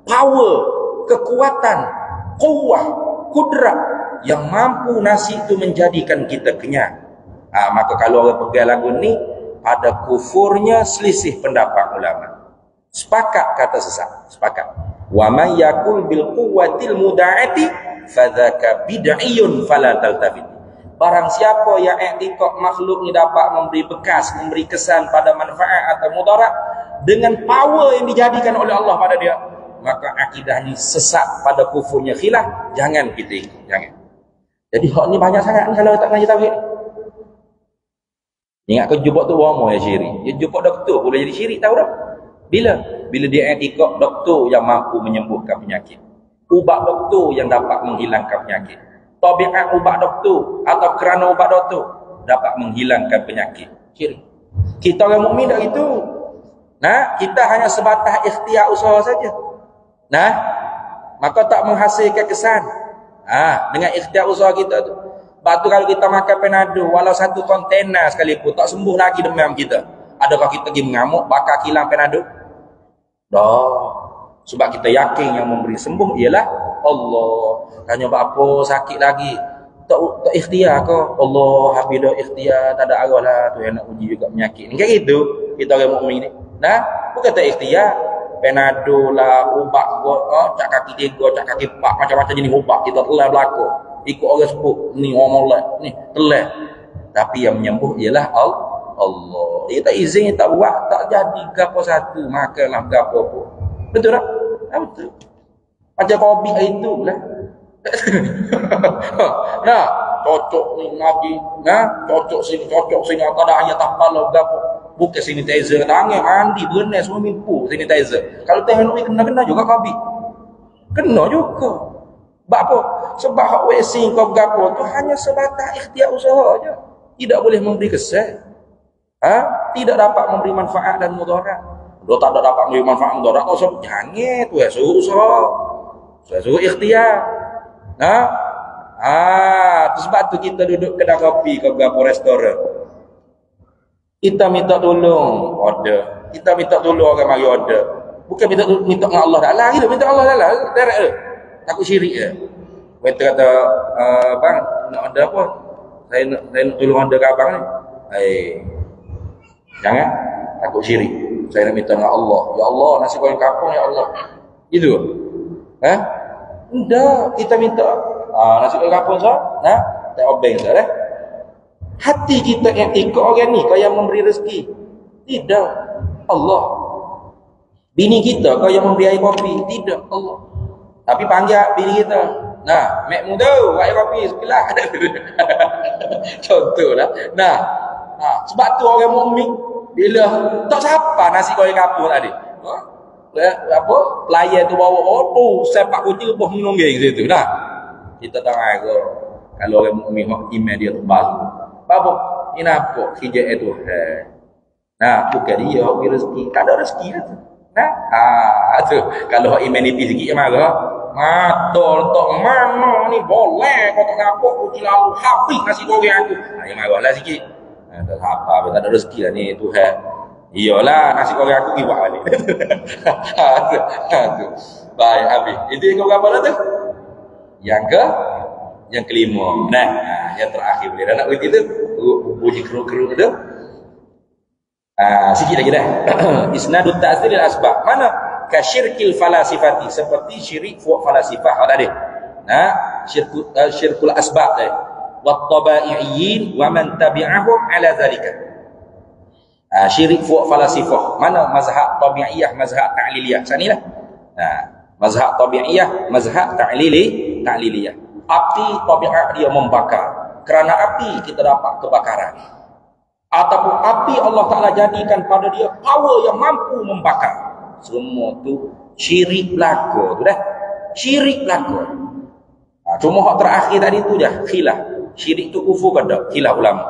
power, kekuatan, kuwah, kudrat yang mampu nasi itu menjadikan kita kenyang. Maka kalau orang pegang lagu ni, pada kufurnya selisih pendapat ulama. Sepakat kata sesat, sepakat. Wa may yakul bil quwwatil muda'ati fadzaka bid'iyun fala taltafit. Barang siapa yang i'tiqad makhluk ni dapat memberi bekas, memberi kesan pada manfaat atau mudarat dengan power yang dijadikan oleh Allah pada dia, maka akidah ni sesat, pada kufurnya khilaf, jangan kita ikut, jangan. Jadi hak ni banyak sangat ni kalau tak ngaji tauhid. Ingat kau jumpa tu bomo ya syirik. Dia jumpa doktor boleh jadi syirik tahu tak? Bila dia i'tiqad doktor yang mampu menyembuhkan penyakit. Ubat doktor yang dapat menghilangkan penyakit. Tabiat ubat doktor atau kerana ubat doktor dapat menghilangkan penyakit. Syirik. Kita orang mukmin tak itu. Nah, kita hanya sebatas ikhtiar usaha saja. Nah, maka tak menghasilkan kesan. Dengan ikhtiar usaha kita tu. Batu kalau kita makan Panadol walau 1 kontainer sekalipun tak sembuh lagi demam kita. Adakah kita pergi mengamuk bakar kilang Panadol? Dah. Sebab kita yakin yang memberi sembuh ialah Allah. Tanya apa sakit lagi? Tak ikhtiar ke? Allah habis dah ikhtiar, tak ada arah lah tu yang nak uji juga penyakit ni. Kayak gitu kita orang mukmin ni. Nah, bukan tak ikhtiar. Panadol lah, ubat cak kaki 3, cak kaki 4, macam-macam jenis ubat kita telah berlaku. Ikut orang sebut ni orang molek ni telah. Tapi yang menyembuh ialah Allah. Dia tak izin, tak buat, tak jadi gapo satu, makanlah gapo pun. Betul tak? Betul. Macam kopi itu lah. Nah, cocok ni lagi, cocok sini tak ada ayat tapal gapo. Bukan sanitizer tangan, mandi, berenang, semua mimpu sanitizer. Kalau tengok ni kena juga kopi. Kena juga. Sebab apa? Sebab hak WC kau gapo tu hanya sebatas ikhtiar usaha aja. Tidak boleh memberi kesan. Tidak dapat memberi manfaat dan mudarat. Kalau tak ada dapat memberi manfaat dan mudarat, kau jangan tu suruh usaha. Suruh ikhtiar. Sebab tu kita duduk kedai kopi ke gapo restoran. Kita minta tolong order. Kita minta tolong orang mari order. Bukan minta dengan Allah dah. Lari tu minta Allah dah lah. Direct tu. Takut syirik je. Mereka kata, bang, nak order apa? Saya nak tolong order ke abang ni. Jangan takut syirik. Saya nak minta dengan Allah. Ya Allah, nasi goreng kampung ya Allah. Itu. Enggak, kita minta nasi goreng kampung sah. Tak obeng sah dah. Hati kita yang ikut orang ni kau yang memberi rezeki. Tidak, Allah. Bini kita kau yang memberi air kopi. Tidak, Allah. Tapi panggil bini kita. Nah, mek muda air kopi sebelah. Contohlah. Sebab tu orang mukmin bila tak siapa nasi goreng kampung tadi. Pelayan tu bawa sepak kucing pun menungging situ dah. Kita tak ada kalau orang mukmin iman dia tebal. Apa? Ini apa? Hijab itu. Bukan dia bagi rezeki. Tak ada rezeki lah tu. Tu kalau iman itu sikit marah. Mata letak mana ni boleh kau tak ngapuk kucing lalu habis nasi goreng aku. Dia marahlah sikit. Tak apa, tak ada rezeki lah ni Tuhan. Iyalah nasi goreng aku pergi buat balik. Baik, habis. Itu yang berapa dah tu? Yang kelima. Yang terakhir boleh dah nak berhenti tu. Bunyi keruk-keruk tu. Sikit lagi dah. Isnadut ta'zil al-asbab. Mana? Kasyirkil falasifati. Seperti syirik falasifah. Tadi. Syirkul asbab tadi. Wattabai'iyyin wa man tabi'ahum ala zalika. Syirik falasifah. Mana? Mazhab tabi'iyah, mazhab ta'liliyah. Sanilah. Mazhab tabi'iyah, mazhab ta'liliyah. Api tabiat dia membakar. Kerana api kita dapat kebakaran. Ataupun api Allah Ta'ala jadikan pada dia power yang mampu membakar. Semua tu syirik belaka tu dah. Syirik belaka. Cuma hak terakhir tadi tu dah khilaf. Syirik tu kufur ke tak? Khilaf ulama.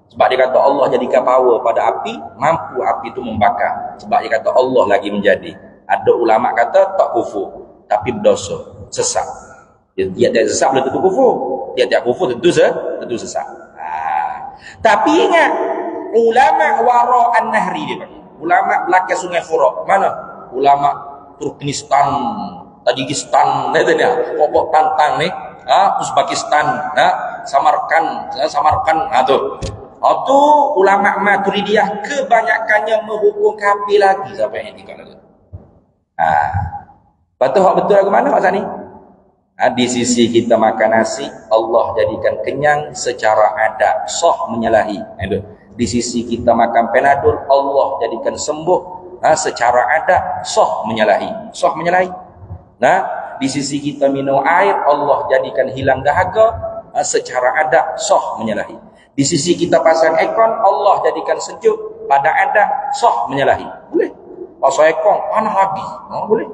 Sebab dia kata Allah jadikan power pada api, mampu api tu membakar. Sebab dia kata Allah lagi menjadi. Ada ulama kata tak kufur, tapi berdosa, sesat. Tiap-tiap sesat belum tentu kufur. Tiap-tiap kufur tentu sesat. Tapi ingat, ulama wara an-nahri dia. Ulama belakang sungai Furat. Mana? Ulama Turkmenistan, Tajikistan, pokok tantang ni, Uzbekistan, Samarkand tu. Tu ulama Maturidiyah kebanyakannya menghukum kafir lagi sampai yang tinggal lagi. Betul ke mana Pak Sani? Di sisi kita makan nasi, Allah jadikan kenyang secara adat, sah menyalahi. Di sisi kita makan Panadol, Allah jadikan sembuh secara adat, sah menyalahi. Sah menyalahi. Di sisi kita minum air, Allah jadikan hilang dahaga secara adat, sah menyalahi. Di sisi kita pasang aircon, Allah jadikan sejuk pada adat, sah menyalahi. Boleh. Pasang aircon, panas lagi. Boleh.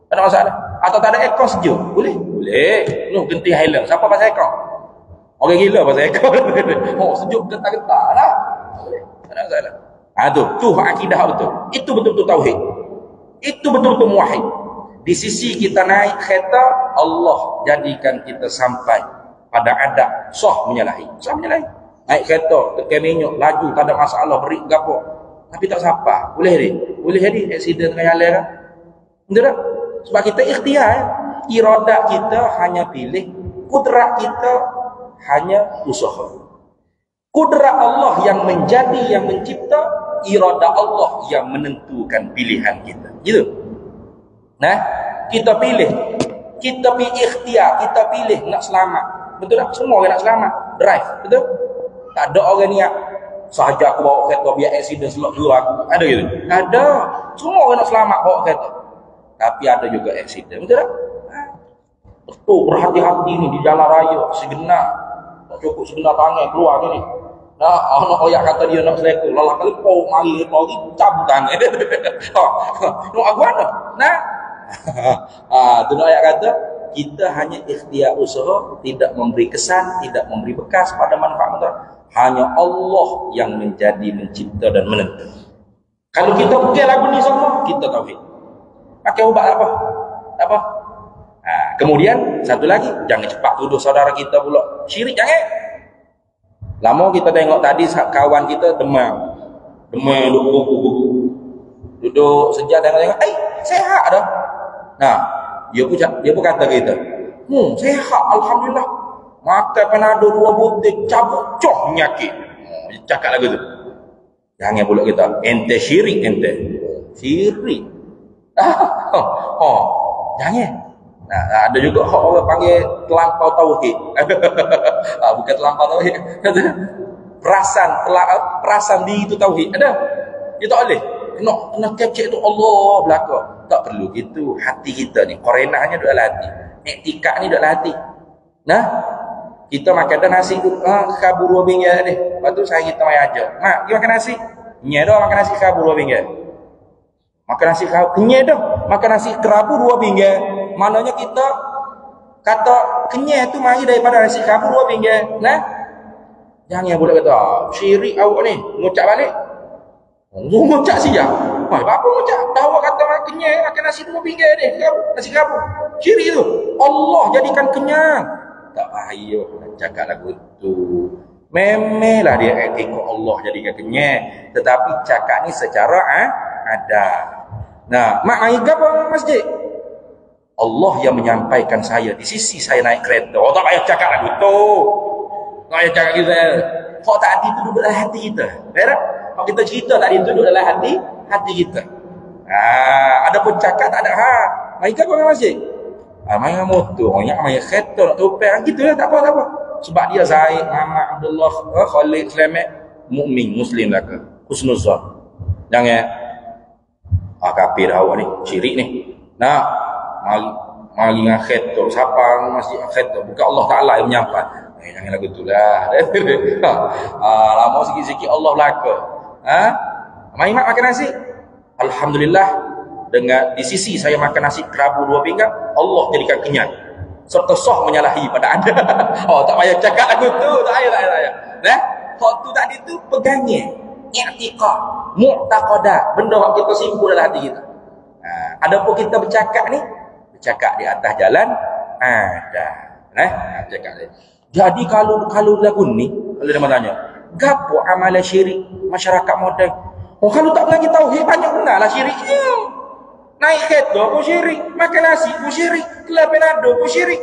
Tak ada masalah. Atau tak ada aircon sejuk. Boleh. Boleh. Nuh genti hilang. Siapa pasang aircon? Orang gila pasang aircon. Sejuk gentar-gentar lah. Boleh. Tak ada masalah. Tu akidah betul. Itu betul-betul tauhid. Itu betul-betul muwahhid. Di sisi kita naik kereta, Allah jadikan kita sampai pada adab sah menyalahi. Sah menyalahi. Naik kereta, tekan minyak, laju, tak ada masalah, beri gapo. Tapi tak siapa. Boleh ni? Boleh jadi aksiden tengah jalan kan? Betul tak? Sebab kita ikhtiar. Iradat kita hanya pilih. Kudrat kita hanya usaha. Kudrat Allah yang menjadi, yang mencipta. Iradat Allah yang menentukan pilihan kita. Gitu. Kita pilih. Kita pilih ikhtiar. Kita pilih nak selamat. Betul tak? Semua orang nak selamat. Drive. Betul? Tak ada orang niat sahaja aku bawa kereta biar aksiden selok dua aku. Ada gitu? Ada. Semua orang nak selamat bawa kereta. Tapi ada juga aksiden. Betul tak? Betul, berhati-hati ni di jalan raya. Segenap. Tak cukup segenap tangan keluar ni. Anak oyak kata dia nak selekul. Lalah kali mari lagi cabut tangan. Nak aku ada? Tu nak oyak kata kita hanya ikhtiar usaha, tidak memberi kesan, tidak memberi bekas pada manfaat mudarat. Hanya Allah yang menjadi, mencipta dan menentu. Kalau kita pakai lagu ni semua, kita tauhid. Pakai ubat apa? Apa? Kemudian satu lagi, jangan cepat tuduh saudara kita pula syirik, jangan. Lama kita tengok tadi kawan kita demam duduk sejak tengok, sehat dah. Dia pun kata kita, sehat, alhamdulillah. Makan Panadol 2 butir, cabut, penyakit. cakap lagu tu. Jangan pula kita ente syirik ente. Syirik. Jangan. Nah, ada juga orang panggil terlampau tauhid. Bukan terlampau tauhid. Perasan diri itu tauhid. Ada. Dia tak boleh. Kena kecek tu Allah belaka. Tak perlu gitu. Hati kita ni korenahnya duduk dalam hati. Iktikad ni duduk dalam hati. Nah, kita makan dah nasi tu kabur 2 ringgit ni. Lepas tu saya kita mai ajar. Mak, pergi makan nasi. Kenyai dah makan nasi kabur 2 ringgit. Makan nasi kabur kenyai dah. Makan nasi kerabu 2 ringgit. Maknanya kita kata kenyai tu mari daripada nasi kabur 2 ringgit. Nah. Jangan budak kata, syirik awak ni, ngucap balik. Ngucap siap. Apa ngucap? Dah awak kata kenyai makan nasi 2 ringgit ni, nasi kabur. Syirik tu. Allah jadikan kenyang. Tak payah cakap lagu tu. Memelah dia ikut Allah jadikan kenyang, tetapi cakap ni secara ada. Nah, mak mai gapo masjid? Allah yang menyampaikan saya di sisi saya naik kereta. Oh, tak payah cakap lagu tu. Tak payah cakap kita. Kok tadi tu duduk dalam hati kita. Betul? Kalau kita cerita tadi tu duduk dalam hati kita. Adapun cakap tak ada mai gapo masjid? Main motor, main kereta nak topeng gitu lah, tak apa. Sebab dia Zaid, Muhammad, Abdullah, Khalid, Selamat, mukmin, muslim lah ke. Husnuzan. Jangan kafir awak ni, syirik ni. Nah, mari dengan kereta, siapa masjid kereta, bukan Allah Taala yang menyampai. Jangan lagu itulah. Lama sikit-sikit Allah belaka. Mai mak makan nasi. Alhamdulillah. Dengan di sisi saya makan nasi kerabu 2 pinggan, Allah jadikan kenyang. Serta sah menyalahi pada anda. Tak payah cakap lagu tu. Tak payah. Nah, hak tu tadi tu pegangnya. I'tiqad, mu'taqadat, benda yang kita simpul dalam hati kita. Adapun kita bercakap ni, bercakap di atas jalan ada. Cakap ni. Jadi kalau lagu ni, kalau dia tanya, gapo amalan syirik masyarakat moden? Kalau tak mengaji tauhid banyak benarlah syiriknya. Naik kereta pun syirik, makan nasi pun syirik, kelab penado pun syirik.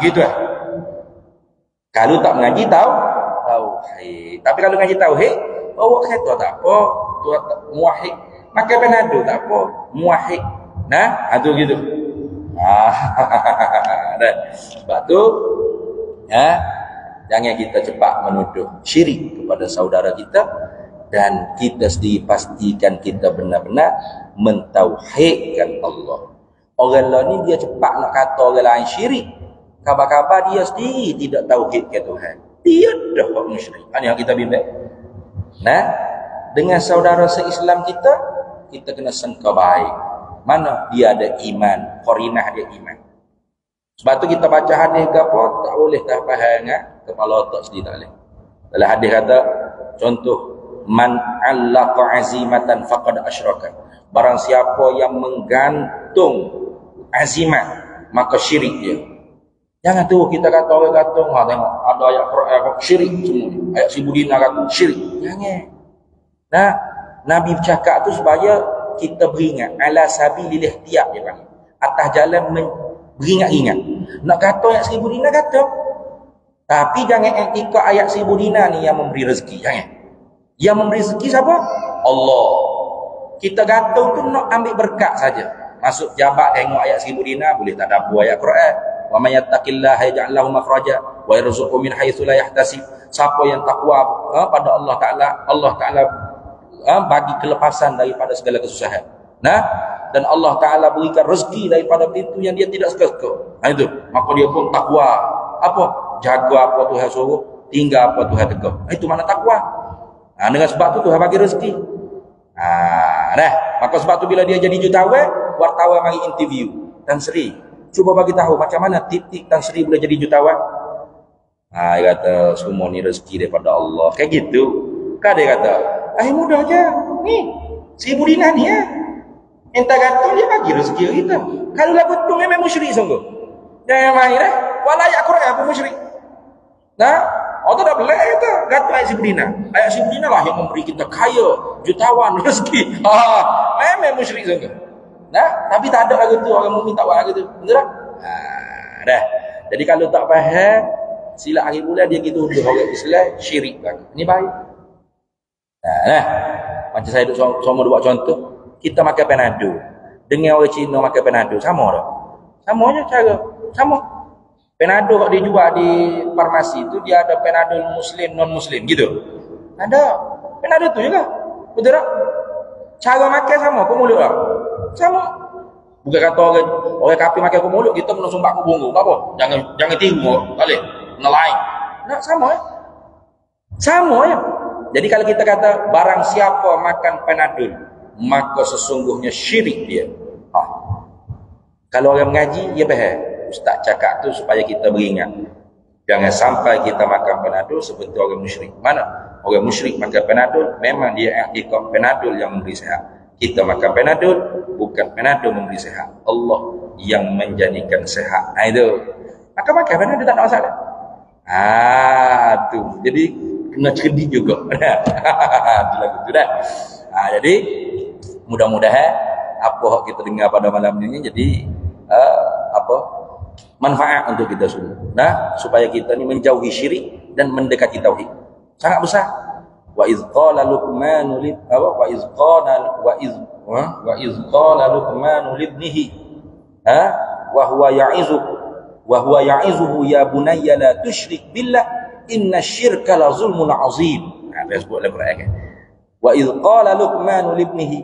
Gitu lah. Kalau tak mengaji tauhid. Tapi kalau mengaji tauhid, bawa kereta tak apa, muwahhid. Makan penado tak apa, muwahhid. Nah, itu gitu. Sebab tu jangan kita cepat menuduh syirik kepada saudara kita, dan kita sendiri pastikan kita benar-benar mentauhidkan Allah. Orang lain ni dia cepat nak kata orang lain syirik, kabar-kabar dia sendiri tidak tauhidkan Tuhan. Dia dah buat musyrik. Ini yang kita bimbang. Nah, dengan saudara se-Islam kita kena sangka baik. Mana dia ada iman, qarinah dia iman. Sebab tu kita baca hadis ke apa, tak boleh tak faham kepala otak sendiri tak boleh. Dalam hadis kata, contoh, man 'allaqa 'azimatan faqad asyraka. Barang siapa yang menggantung azimat, maka syirik dia. Jangan tu kita kata orang gantung, tengok ada ayat Quran syirik semua. Ayat Sibudina kata syirik. Jangan. Nah, Nabi bercakap tu supaya kita beringat ala sabilil ihtiyat dia panggil. Atas jalan beringat-ingat. Nak kata ayat Sibudina kata. Tapi jangan ikut ayat Sibudina ni yang memberi rezeki, jangan. Yang memberi rezeki siapa? Allah. Kita gantung tu nak ambil berkat saja. Masuk jabat tengok ayat 1000 dinar, boleh tadabbur ayat Quran. Wa may yattaqillaha yaj'al lahu makhraja wa yarzuqhu min haitsu la yahtasib. Siapa yang takwa pada Allah Taala bagi kelepasan daripada segala kesusahan. Nah, dan Allah Taala berikan rezeki daripada pintu yang dia tidak suka-suka. Itu. Maka dia pun takwa. Apa? Jaga apa Tuhan suruh, tinggal apa Tuhan tegak. Itu makna takwa. Dengan sebab tu Tuhan bagi rezeki. Maka sebab tu bila dia jadi jutawan, wartawan mari interview Tan Sri, cuba bagi tahu macam mana titik Tan Sri boleh jadi jutawan. Dia kata semua ni rezeki daripada Allah. Kayak gitu. Kan dia kata, mudah je. Ni 1000 dinar ni entah kata dia bagi rezeki kita. Kalau lah betul memang musyrik sungguh. Jangan main wala ayat Quran pun musyrik. Allah dah belak kata kata ayat 10 dinar. Ayat 10 dinar lah yang memberi kita kaya, jutawan, rezeki. Memang musyrik sungguh. Tapi tak ada lagu tu, orang mukmin tak buat lagu tu. Betul tak? Dah. Jadi kalau tak faham, Silat akhir bulan dia gitu undur orang Islam, syirik lagi. Ini baik. Nah, macam saya duk sama buat contoh, kita makan Panado. Dengan orang Cina makan Panado sama tak? Sama aja cara. Sama. Panado kalau dia jual di farmasi itu dia ada Panado muslim, non muslim gitu. Ada. Panado tu juga. Betul tak? Cara makan sama ke mulut tak? Sama. Bukan kata orang kafir makan ke mulut, kita kena sumbak ke bunggu. Tak apa? Jangan tiru balik. Nelain. Nak sama ya? Sama ya? Jadi kalau kita kata barang siapa makan Panadol, maka sesungguhnya syirik dia. Kalau orang mengaji, dia faham. Ustaz cakap tu supaya kita beringat. Jangan sampai kita makan Panadol seperti orang musyrik. Mana? Orang musyrik makan Panadol, memang dia ikut Panadol yang memberi sihat. Kita makan Panadol, bukan Panadol memberi sihat. Allah yang menjadikan sihat. Itu. Maka makan Panadol tak ada masalah. Tu. Jadi kena cerdik juga. Itu lagu tu dah. Jadi mudah-mudahan apa yang kita dengar pada malam ini jadi manfaat untuk kita semua. Supaya kita ni menjauhi syirik dan mendekati tauhid. Sangat besar. Wa iz qala Luqman libnihi wa huwa ya'izuhu ya bunayya la tusyrik billah inna syirka la zulmun azim. Dia sebut dalam Quran kan. Wa iz qala Luqman libnihi,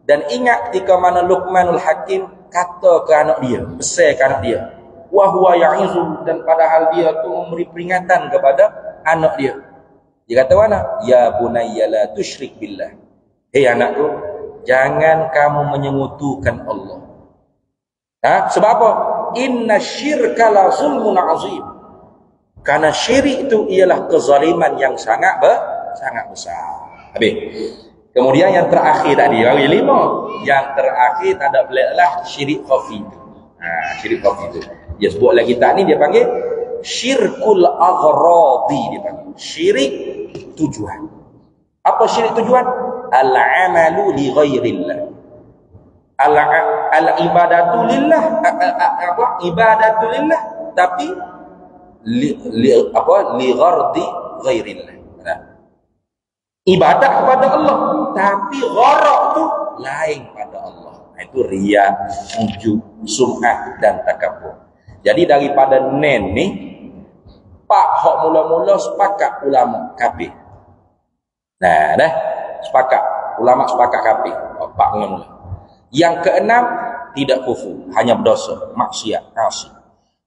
dan ingat ketika mana Luqmanul Hakim kata ke anak dia, pesan ke anak dia, wa huwa ya'izuhu, dan padahal dia tu memberi peringatan kepada anak dia. Dia kata mana? Ya bunayya la tusyrik billah. Hei anakku, jangan kamu menyengutukan Allah. Sebab apa? Inna syirka la zulmun azim. Karena syirik itu ialah kezaliman yang sangat besar. Habis. Kemudian yang terakhir tadi, bagi 5. Yang terakhir tak ada belalah syirik khafi. Syirik khafi itu. Dia sebut lagi tak ni dia panggil syirkul aghradi, dia panggil. Syirik tujuan. Apa syirik tujuan? Al-amalu li ghairillah. Al-ibadatu lillah, ibadatu lillah, tapi li ghardi ghairillah. Ibadat kepada Allah, tapi gharak tu lain pada Allah. Itu riya, ujub, sum'ah dan takabur. Jadi daripada nen ni, pak hok mula-mula sepakat ulama kafir. Dah sepakat ulama sepakat kafir. Pak mula-mula. Yang keenam, tidak kufur, hanya berdosa, maksiat, asi.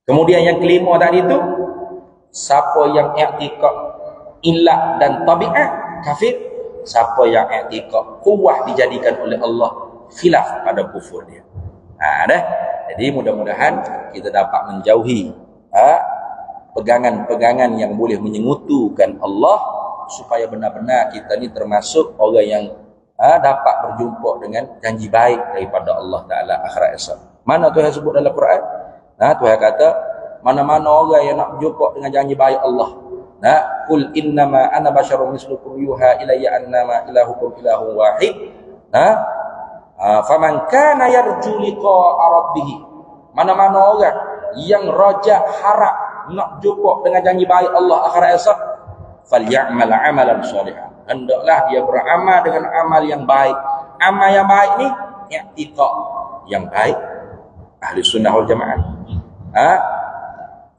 Kemudian yang kelima tadi itu, siapa yang i'tiqad ilah dan tabiat, kafir. Siapa yang i'tiqad kuwah dijadikan oleh Allah, khilaf pada kufur dia. Dah. Jadi mudah-mudahan kita dapat menjauhi pegangan-pegangan yang boleh menyengutukan Allah, supaya benar-benar kita ni termasuk orang yang dapat berjumpa dengan janji baik daripada Allah Ta'ala akhirat esok. Mana Tuhan sebut dalam Quran? Tuhan kata, mana-mana orang yang nak berjumpa dengan janji baik Allah. Qul innama ana basyarum mislukum yuha ilayya annama ilahukum ilahun wahid. Faman kana yarju liqa'a rabbih. Mana-mana orang yang rajak harap nak jumpa dengan janji baik Allah akhirat esok, falyamal amalan shalihan. Hendaklah dia beramal dengan amal yang baik. Amal yang baik ni i'tiqad yang baik, ahli sunnah wal jamaah.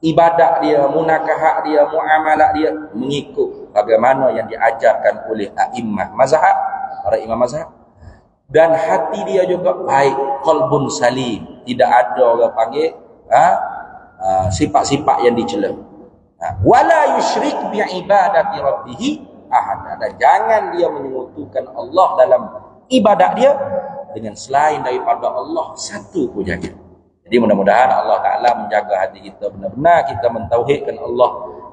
Ibadat dia, munakahat dia, muamalah dia mengikut bagaimana yang diajarkan oleh a'immah mazhab, para imam mazhab. Dan hati dia juga baik, qalbun salim, tidak ada orang panggil sifat-sifat yang dicela. Wala yusyrik bi ibadati rabbih ahad, dan jangan dia menyekutukan Allah dalam ibadat dia dengan selain daripada Allah satu pun jangan. Jadi mudah-mudahan Allah Ta'ala menjaga hati kita, benar-benar kita mentauhidkan Allah,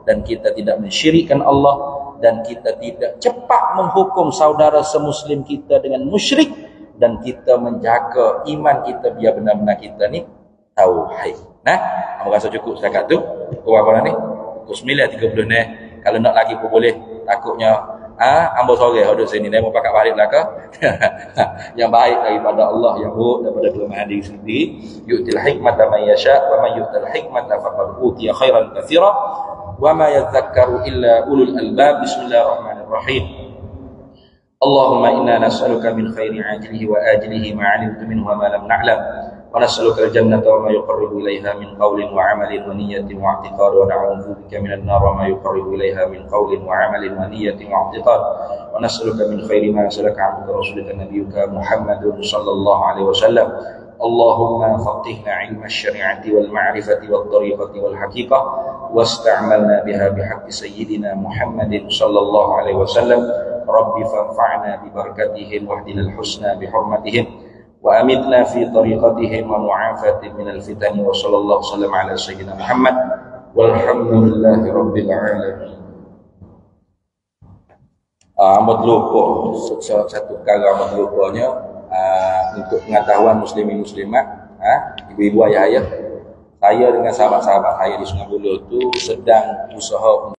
dan kita tidak mensyirikkan Allah, dan kita tidak cepat menghukum saudara semuslim kita dengan musyrik, dan kita menjaga iman kita biar benar-benar kita ni tauhid. Aku rasa cukup setakat tu. Kurang-kurang ni pukul 9.30 ni. Kalau nak lagi pun boleh. Takutnya ambil sore duduk sini ni mau pakai balik belakang. Yang baik daripada Allah, yang buruk daripada kelemahan diri sendiri. Yu'til hikmata man yasha' wa man yu'tal hikmata faqad utiya khairan katsira. wa ma yadhakkaru illa ulul albab. Bismillahirrahmanirrahim. Allahumma inna nas'aluka min khairi ajlihi wa ajlihi ma 'alimtu minhu wa ma lam na'lam, wa nas'aluka al-jannata wa ma yuqarribu ilayha min qawlin wa 'amalin wa niyyatin wa i'tiqad, wa na'udzu bika minan nar wa ma yuqarribu ilayha min qawlin wa 'amalin wa niyyatin wa i'tiqad, wa nas'aluka min khairi ma salaka 'abduka rasulika nabiyyuka Muhammadun sallallahu alaihi wasallam. Allahumma faqihna 'ilma asy-syari'ati wal ma'rifati wat tariqati wal haqiqah, wasta'malna biha bihaqqi sayyidina Muhammadin sallallahu alaihi wasallam. Rabbi fanfa'na bi barakatihim wahdina al-husna bi hurmatihim wa amitna fi tariqatihim wa mu'afatin min al-fitan, wa sallallahu sallam ala sayyidina Muhammad walhamdulillahi rabbil alamin. Amat lupa satu perkara amat lupanya untuk pengetahuan muslimin muslimat, ibu-ibu ayah-ayah, saya dengan sahabat-sahabat saya di Sungai Buloh itu sedang usaha